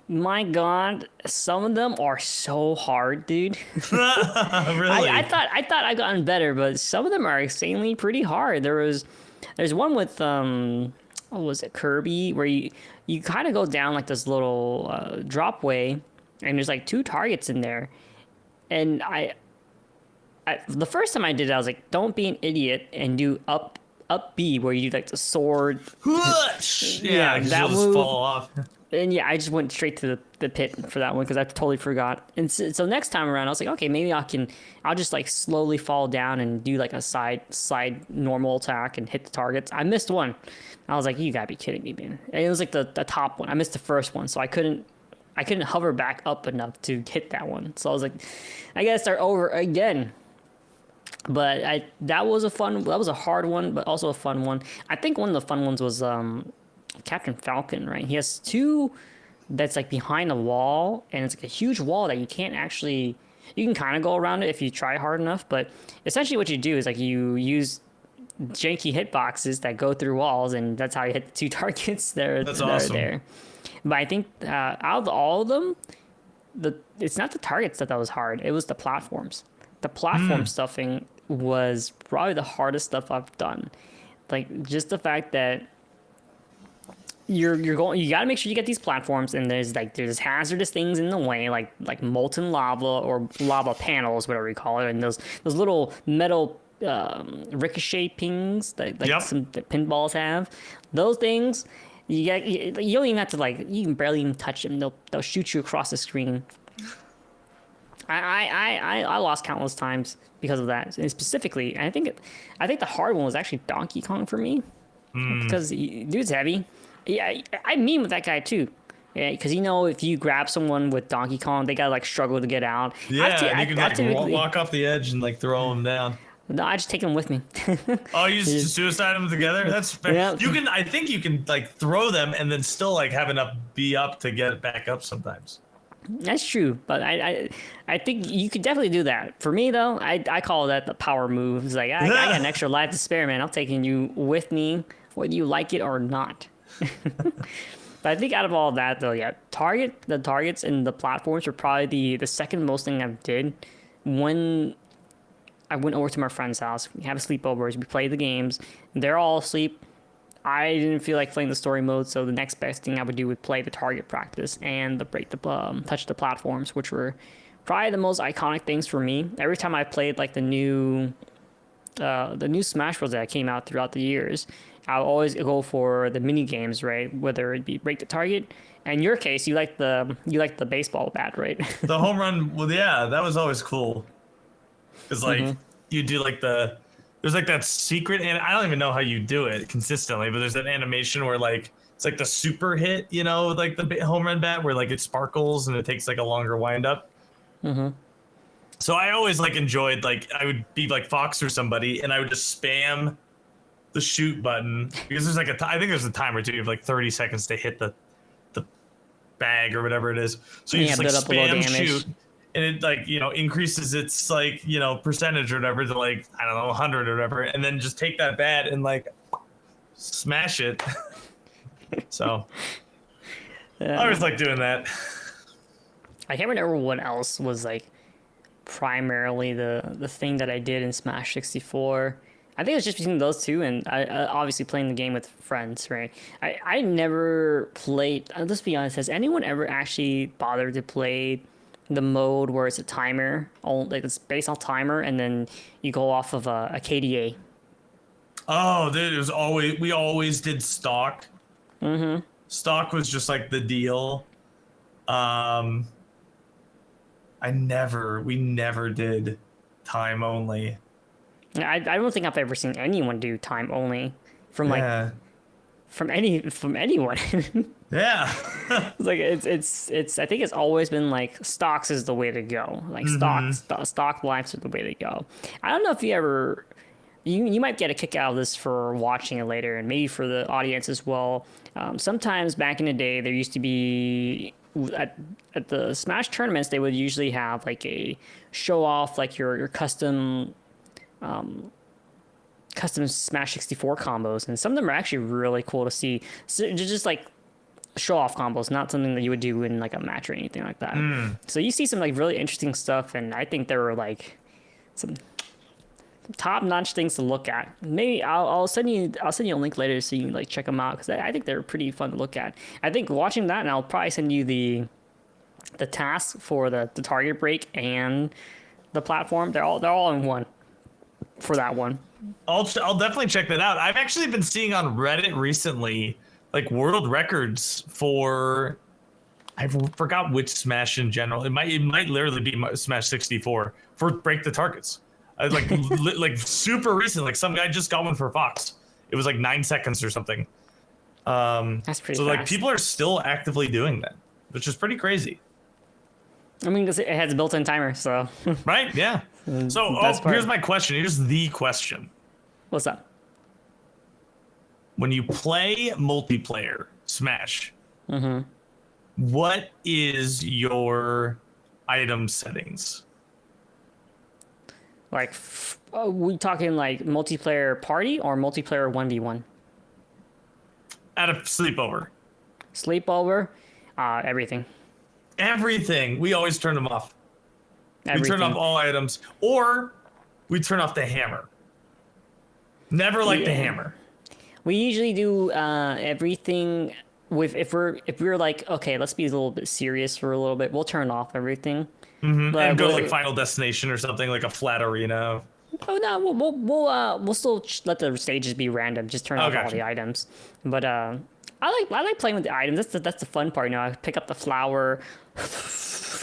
My God, some of them are so hard, dude. Really? I thought I'd gotten better, but some of them are insanely pretty hard. There's one with what was it, Kirby, where you kind of go down like this little drop way, and there's like two targets in there, and the first time I did it, I was like, don't be an idiot and do up B where you do like the sword. Yeah, that that move. just fall off. And yeah, I just went straight to the pit for that one because I totally forgot. And so next time around, I was like, okay, maybe I'll just like slowly fall down and do like a side normal attack and hit the targets. I missed one. I was like, you gotta be kidding me, man. And it was like the top one. I missed the first one, so I couldn't hover back up enough to hit that one. So I was like, I gotta start over again. But that was a hard one, but also a fun one. I think one of the fun ones was Captain Falcon, right? He has two that's like behind a wall, and it's like a huge wall that you can't actually. You can kind of go around it if you try hard enough, but essentially what you do is like you use janky hitboxes that go through walls, and that's how you hit the two targets that are Awesome. there. But I think out of all of them, it's not the targets that was hard. It was the platforms. The platform stuffing was probably the hardest stuff I've done. Like just the fact that you gotta make sure you get these platforms, and there's hazardous things in the way, like molten lava or lava panels, whatever you call it, and those little metal ricochet pings that some pinballs have. Those things you don't even have to you can barely even touch them. They'll shoot you across the screen. I lost countless times because of that. And specifically, I think the hard one was actually Donkey Kong for me because dude's heavy. Yeah, I mean with that guy too. Yeah, because if you grab someone with Donkey Kong, they gotta struggle to get out. Yeah, you can walk off the edge and throw them down. No, I just take them with me. Oh, you just suicide them together? That's fair. Yeah. I think you can throw them and then still have enough B up to get it back up sometimes. That's true, but I think you could definitely do that. For me though, I call that the power move. It's like I got an extra life to spare, man. I'm taking you with me, whether you like it or not. But I think out of all that though, yeah, the targets and the platforms were probably the second most thing I've did. When I went over to my friend's house, we have sleepovers, we play the games, they're all asleep. I didn't feel like playing the story mode, so the next best thing I would do would play the target practice and touch the platforms, which were probably the most iconic things for me. Every time I played the new Smash Bros that came out throughout the years, I'll always go for the mini games, right? Whether it be break the target. In your case, you like the baseball bat, right? The home run, well, yeah, that was always cool. Because you do there's that secret, and I don't even know how you do it consistently, but there's that animation where it's the super hit, with the home run bat where it sparkles and it takes a longer wind up. So I always enjoyed I would be Fox or somebody, and I would just spam the shoot button because there's I think there's a timer too. You have 30 seconds to hit the bag or whatever it is. So you just spam shoot, and it increases its percentage or whatever to I don't know 100 or whatever, and then just take that bat and smash it. So I always like doing that. I can't remember what else was like primarily the thing that I did in Smash 64. I think it was just between those two, and I obviously playing the game with friends, right? I never played. Let's be honest. Has anyone ever actually bothered to play the mode where it's a timer, like it's based off timer, and then you go off of a KDA? Oh, dude, we always did stock. Mm-hmm. Stock was just like the deal. We never did time only. I don't think I've ever seen anyone do time only from like from anyone. Yeah. It's like it's I think it's always been like stocks is the way to go. Like stock lives are the way to go. I don't know if you ever you might get a kick out of this for watching it later, and maybe for the audience as well. Sometimes back in the day, there used to be at the Smash tournaments, they would usually have like a show off like your custom Smash 64 combos, and some of them are actually really cool to see. So just like show off combos, not something that you would do in like a match or anything like that. So you see some like really interesting stuff, and I think there were like some top-notch things to look at. Maybe I'll send you a link later so you can like check them out, because I think they're pretty fun to look at. I think watching that, and I'll probably send you the task for the target break and the platform. They're all in one for that one. I'll definitely check that out. I've actually been seeing on Reddit recently like world records for, I forgot which Smash in general. It might literally be Smash 64 for break the targets. Like like super recent. Like some guy just got one for Fox. It was like 9 seconds or something. That's pretty so fast. like people are still actively doing that, which is pretty crazy. I mean, it has a built-in timer, so. Right? Yeah. So here's my question. Here's the question. What's up? When you play multiplayer Smash, what is your item settings? Like, are we talking like multiplayer party or multiplayer 1v1? At a sleepover. Sleepover, everything. Everything. We always turn them off. Everything. We turn off all items, or we turn off the hammer. Never like the hammer. We usually do everything with if we're like, okay, let's be a little bit serious for a little bit. We'll turn off everything. And go to like Final Destination or something, like a flat arena. Oh no, we'll still let the stages be random. Just turn off all the items. But I like playing with the items. That's the fun part. You know, I pick up the flower,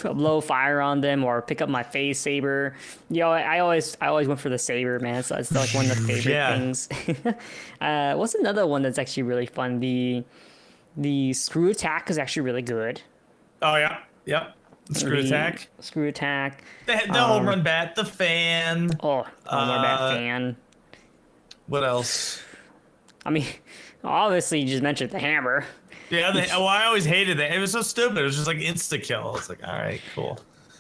blow fire on them, or pick up my phase saber. You know, I always went for the saber, man. So it's like one of the favorite things. What's another one that's actually really fun? The screw attack is actually really good. Oh yeah, yep. Screw attack. Screw attack. The home run bat. The fan. Oh, home run bat fan. What else? I mean, obviously you just mentioned the hammer. Yeah, I always hated it. It was so stupid. It was just like insta kill. It's like, all right, cool.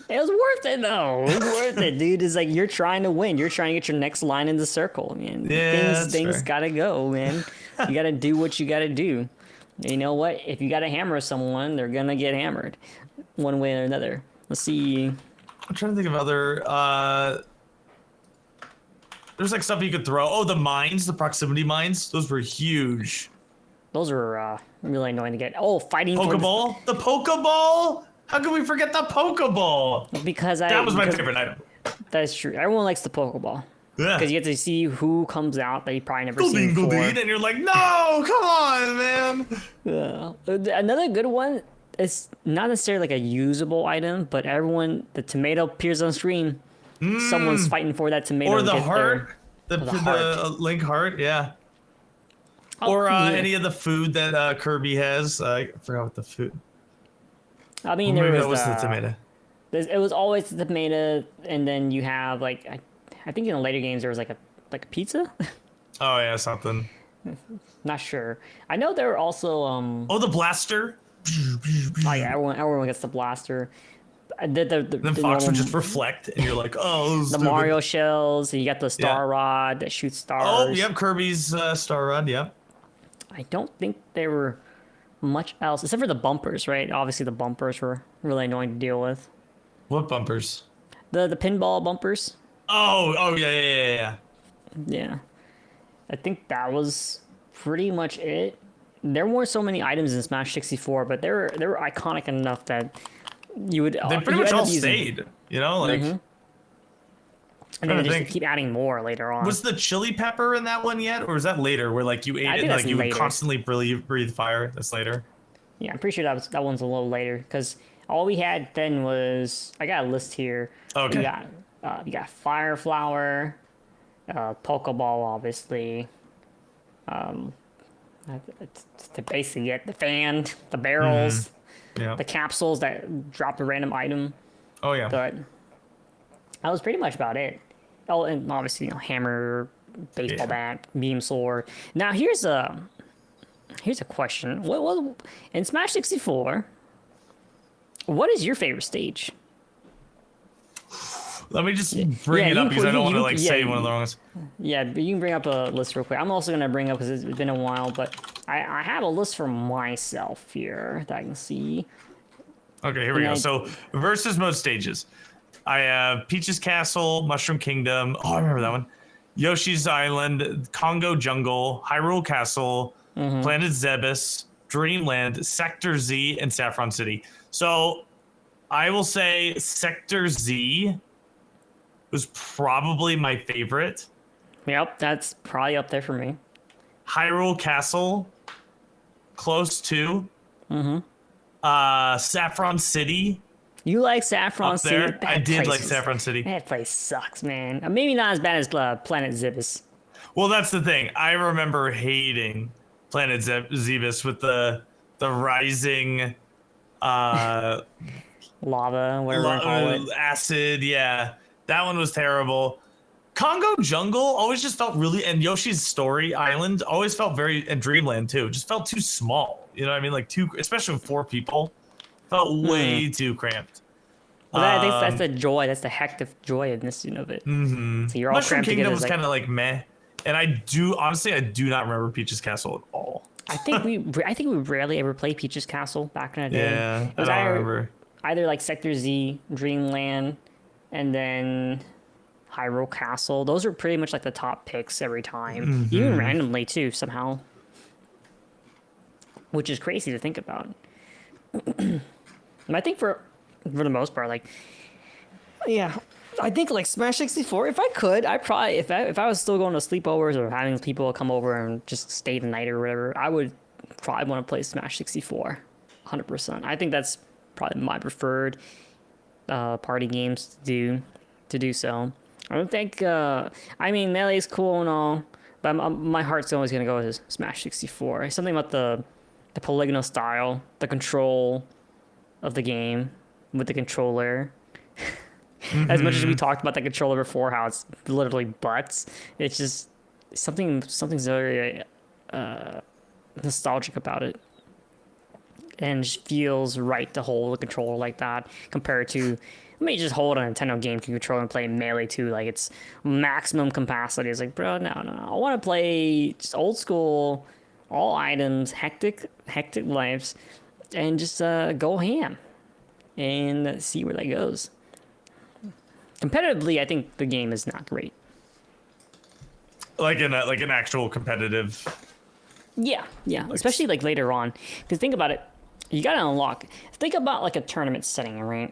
It was worth it though. It was worth it, dude. It's like you're trying to win. You're trying to get your next line in the circle, man. Yeah, things gotta go, man. You gotta do what you gotta do. You know what? If you gotta hammer someone, they're gonna get hammered, one way or another. Let's see. I'm trying to think of other. There's like stuff you could throw. Oh, the mines, the proximity mines. Those were huge. Those were really annoying to get. Oh, fighting Pokeball. The Pokeball. How could we forget the Pokeball? Because that was my favorite item. That's true. Everyone likes the Pokeball. Yeah. Because you get to see who comes out that you probably never seen before. And you're like, no, come on, man. Another good one is not necessarily like a usable item, but the tomato appears on screen. Someone's fighting for that tomato. Or the heart. The Link heart, yeah. Or any of the food that Kirby has. I forgot what the food. I mean, maybe that was the tomato. It was always the tomato, and then you have like I think in the later games there was like a pizza. Oh yeah, something. Not sure. I know there were also Oh, the blaster. Oh yeah, everyone gets the blaster. Then Fox would just reflect, and you're like, oh, the Mario shells. And you got the star rod that shoots stars. Oh, yep, Kirby's star rod. Yep. I don't think they were much else except for the bumpers, right? Obviously, the bumpers were really annoying to deal with. What bumpers? The pinball bumpers. Oh, yeah. Yeah, I think that was pretty much it. There weren't so many items in Smash 64, but they were iconic enough that you would They pretty you much end all up using, stayed. You know, like. and then Trying to just think. keep adding more later on. Was the chili pepper in that one yet, or was that later? Where like you ate I it, think and that's like you would later. constantly breathe fire. That's later. Yeah, I'm pretty sure that one's a little later because all we had then was I got a list here. Okay. You got Fire Flower, Pokeball, obviously. To basically get the fan, the barrels, Yeah. the capsules that drop a random item. Oh yeah. But that was pretty much about it. Oh, and obviously, hammer, baseball bat, beam sword. Now here's a question. What in Smash 64? What is your favorite stage? Let me just bring it up because I don't want to like say one of the wrong ones. Yeah, but you can bring up a list real quick. I'm also gonna bring up because it's been a while, but I have a list for myself here that I can see. Okay, here we go. And So versus mode stages. I have Peach's Castle, Mushroom Kingdom. Oh, I remember that one. Yoshi's Island, Congo Jungle, Hyrule Castle, Planet Zebes, Dreamland, Sector Z, and Saffron City. So I will say Sector Z was probably my favorite. Yep, that's probably up there for me. Hyrule Castle, close to. Saffron City. You like Saffron Up there. City? I did like Saffron City. That place sucks, man. Maybe not as bad as Planet Zebes. Well, that's the thing. I remember hating Planet Zebes with the rising Lava, whatever you call it. acid. Yeah, that one was terrible. Congo Jungle always just felt really, and Yoshi's Story Island always felt very, and Dreamland too, just felt too small. You know what I mean? Like especially with 4 people, felt way too cramped. But I think that's the joy. That's the hectic joy of this, of it. So you're all Mushroom cramped Kingdom together. was kind of like meh, and I do not remember Peach's Castle at all. I think we rarely ever played Peach's Castle back in the day. Yeah, It was I don't remember. either like Sector Z, Dreamland, and then Hyrule Castle. Those are pretty much like the top picks every time, even randomly too somehow, which is crazy to think about. And I think for the most part, like, yeah, I think like Smash 64. If I could, I probably if I was still going to sleepovers or having people come over and just stay the night or whatever, I would probably want to play Smash 64, 100%. I think that's probably my preferred party games to do so. I don't think. I mean, Melee's cool and all, but my heart's always gonna go with Smash 64. Something about the polygonal style, the control of the game with the controller. As much as we talked about the controller before, how it's literally butts, it's just something's very nostalgic about it, and just feels right to hold a controller like that compared to. Let me just hold a Nintendo GameCube controller and play Melee 2 like it's maximum capacity. It's like, bro, no. I want to play just old school, all items, hectic lives, and just go ham and see where that goes. Competitively, I think the game is not great. Like an actual competitive. Yeah, especially like later on. Because think about it, you gotta unlock. Think about like a tournament setting, right?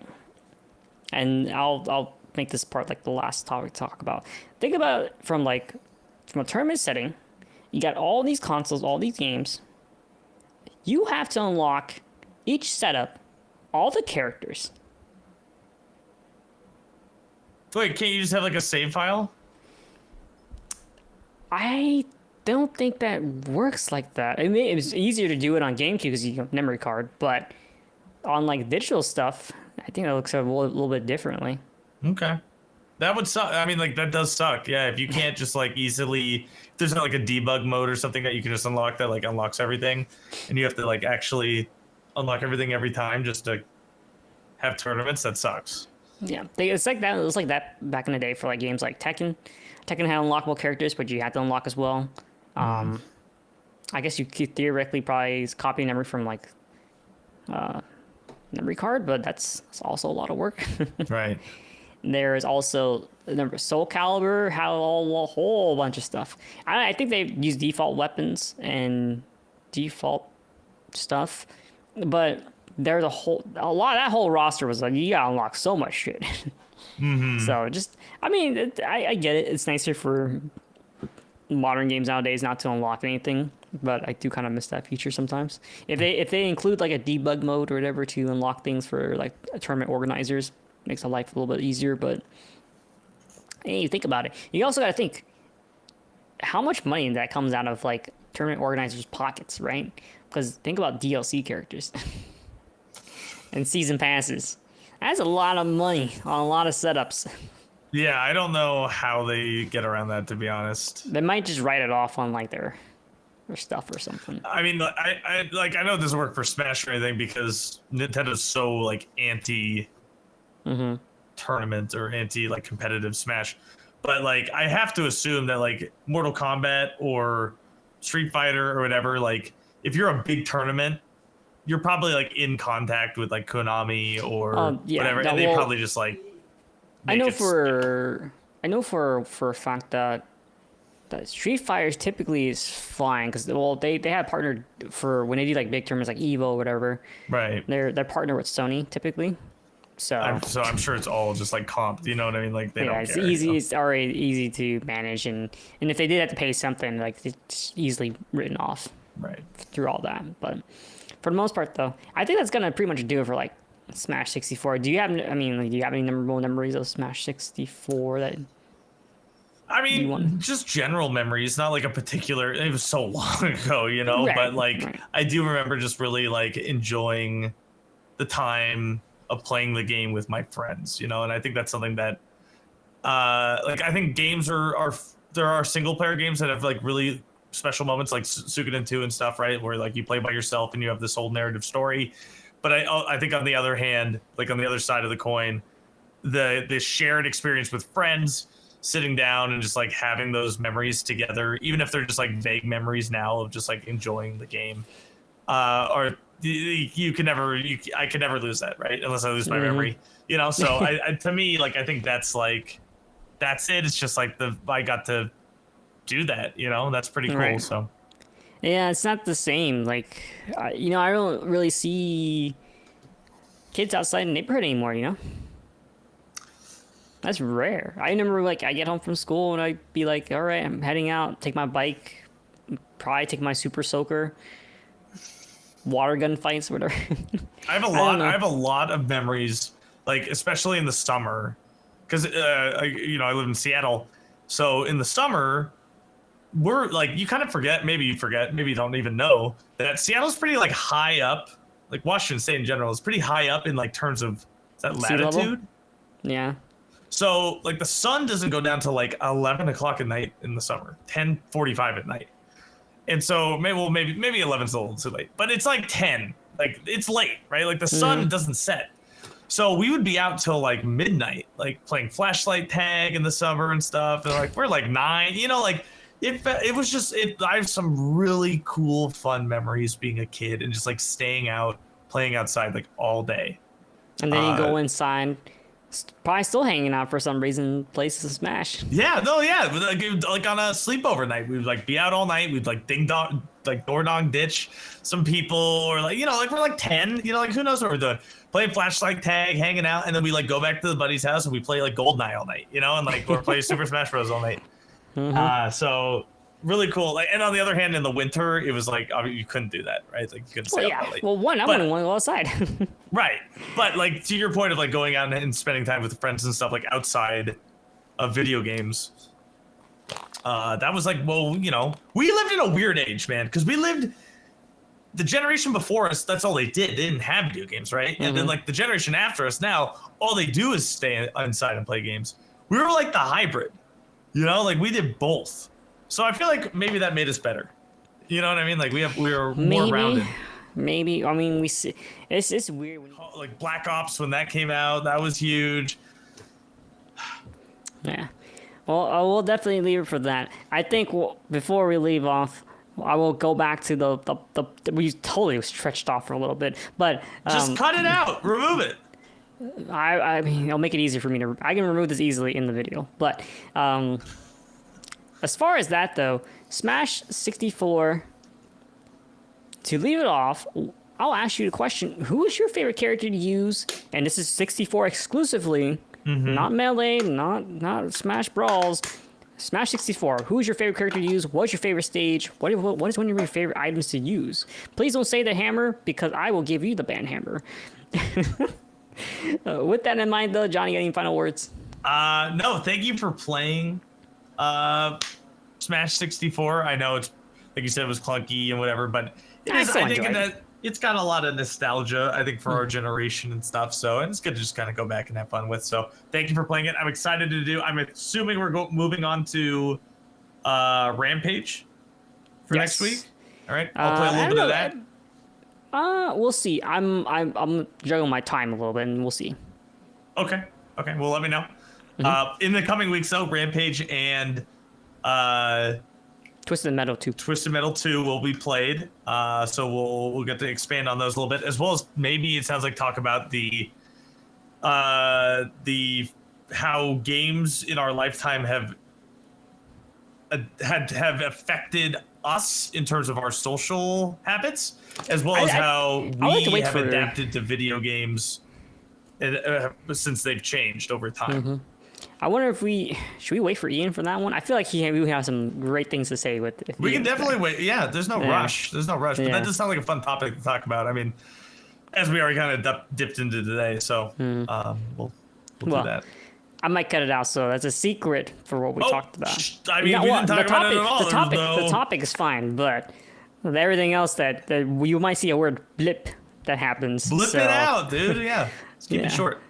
And I'll make this part like the last topic to talk about. Think about it from a tournament setting. You got all these consoles, all these games. You have to unlock each setup, all the characters. Wait, can't you just have like a save file? I don't think that works like that. I mean, it was easier to do it on GameCube because you have memory card, but on like digital stuff, I think that looks a little bit differently. Okay. That would suck. I mean, like, that does suck. Yeah, if you can't just, like, easily... If there's not, like, a debug mode or something that you can just unlock that, like, unlocks everything, and you have to, like, actually unlock everything every time just to have tournaments, that sucks. Yeah, it's like that. It was like that back in the day for, like, games like Tekken. Tekken had unlockable characters, but you had to unlock as well. I guess you could theoretically probably copy memory from like memory card, but that's also a lot of work. Right. There's also number Soul Calibur, how a whole bunch of stuff. I think they use default weapons and default stuff, but there's a lot of that whole roster was like you gotta unlock so much shit. So just I mean I get it. It's nicer for modern games nowadays not to unlock anything, but I do kind of miss that feature sometimes. If they include like a debug mode or whatever to unlock things for like tournament organizers, makes the life a little bit easier. But hey, you think about it, you also got to think how much money that comes out of like tournament organizers' pockets, right? Because think about DLC characters and season passes. That's a lot of money on a lot of setups. Yeah, I don't know how they get around that, to be honest. They might just write it off on like their stuff or something. I mean, I know it doesn't work for Smash or anything because Nintendo's so like anti tournament or anti like competitive Smash, but like I have to assume that like Mortal Kombat or Street Fighter or whatever, like if you're a big tournament, you're probably like in contact with like Konami or whatever, and they probably just like. I know for a fact that Street Fighter typically is fine because they have partnered for when they do like big tournaments like Evo or whatever. Right. They're partnered with Sony typically. So I'm sure it's all just like comped. You know what I mean? Like they don't it's care, easy. So. It's already easy to manage, and if they did have to pay something, like it's easily written off. Right. Through all that, but for the most part, though, I think that's gonna pretty much do it for like Smash 64. Do you have? I mean, like, do you have any memorable memories of Smash 64 that? I mean, just general memories, not like a particular. It was so long ago, you know. Right, but like, I do remember just really like enjoying the time of playing the game with my friends, you know. And I think that's something that, like, I think games are there are single player games that have like really special moments, like Suikoden 2 and stuff, right, where like you play by yourself and you have this whole narrative story. But I think on the other hand, like on the other side of the coin, the shared experience with friends, sitting down and just like having those memories together, even if they're just like vague memories now of just like enjoying the game, or you can never, I can never lose that, right? Unless I lose my memory, you know. So I to me, like I think that's it. It's just like I got to do that, you know. That's pretty cool. Right. So. Yeah, it's not the same. Like, you know, I don't really see kids outside the neighborhood anymore, you know? That's rare. I remember, like, I get home from school and I'd be like, all right, I'm heading out, take my bike, probably take my super soaker, water gun fights, whatever. I have a lot of memories, like, especially in the summer, because, you know, I live in Seattle. So in the summer, we're like, you kind of forget, maybe you don't even know that Seattle's pretty like high up, like Washington State in general is pretty high up in like terms of latitude. Yeah. So like the sun doesn't go down to like 11 o'clock at night in the summer, 10:45 at night. And so maybe 11's a little too late, but it's like 10, like it's late, right? Like the sun doesn't set. So we would be out till like midnight, like playing flashlight tag in the summer and stuff. And like, we're like 9, you know, like, it was just I have some really cool, fun memories being a kid and just like staying out, playing outside like all day. And then you go inside, probably still hanging out for some reason, plays to Smash. Yeah, no, yeah. Like on a sleepover night, we'd like be out all night. We'd like ding dong, like door dong ditch some people, or like, you know, like we're like 10, you know, like who knows what we're doing. Playing flashlight tag, hanging out, and then we like go back to the buddy's house and we play like Goldeneye all night, you know, and like we're playing Super Smash Bros. All night. So really cool. Like, and on the other hand, in the winter, it was like you couldn't do that, right? Like you couldn't stay out that late. Well, I wouldn't want to go outside. Right, but like to your point of like going out and spending time with friends and stuff, like outside of video games, that was like, well, you know, we lived in a weird age, man, because we lived the generation before us. That's all they did. They didn't have video games, right? And then like the generation after us now, all they do is stay inside and play games. We were like the hybrid. You know, like we did both. So I feel like maybe that made us better. You know what I mean? Like we were more rounded. Maybe. I mean, we see. It's weird. Like Black Ops, when that came out, that was huge. Yeah. Well, I will definitely leave it for that. I think before we leave off, I will go back to the we totally stretched off for a little bit, but Just cut it out. Remove it. I mean, it'll make it easier for me to. I can remove this easily in the video, but as far as that though, Smash 64. To leave it off, I'll ask you the question: who is your favorite character to use? And this is 64 exclusively, not Melee, not Smash Brawls. Smash 64. Who is your favorite character to use? What's your favorite stage? What is one of your favorite items to use? Please don't say the hammer because I will give you the band hammer. With that in mind, though, Johnny, any final words? No, thank you for playing Smash 64. I know it's like you said, it was clunky and whatever, but I think that it's got a lot of nostalgia, I think, for our generation and stuff. So, and it's good to just kind of go back and have fun with. So, thank you for playing it. I'm excited to do. I'm assuming we're moving on to Rampage for next week. All right, I'll play a little bit of that. We'll see. I'm juggling my time a little bit, and we'll see. Okay. Well, let me know. In the coming weeks, though, Rampage and Twisted Metal 2. Twisted Metal 2 will be played. So we'll get to expand on those a little bit, as well as maybe it sounds like talk about the how games in our lifetime have affected us in terms of our social habits, as well as how we have adapted to video games since they've changed over time. I wonder if should we wait for Ian for that one? I feel like we have some great things to say with. We can definitely wait. Yeah, there's no rush. But that does sound like a fun topic to talk about. I mean, as we already kind of dipped into today, so we'll do that. I might cut it out, so that's a secret for what we talked about. I mean, we didn't talk about it at all. The topic is fine, but everything else that you might see a word blip that happens. Blip it out, dude. Yeah, let's keep it short.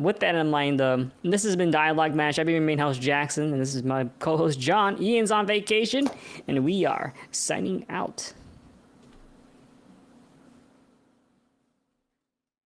With that in mind, this has been DialogueMash. I've been your main host, Jackson, and this is my co-host, John. Ian's on vacation, and we are signing out.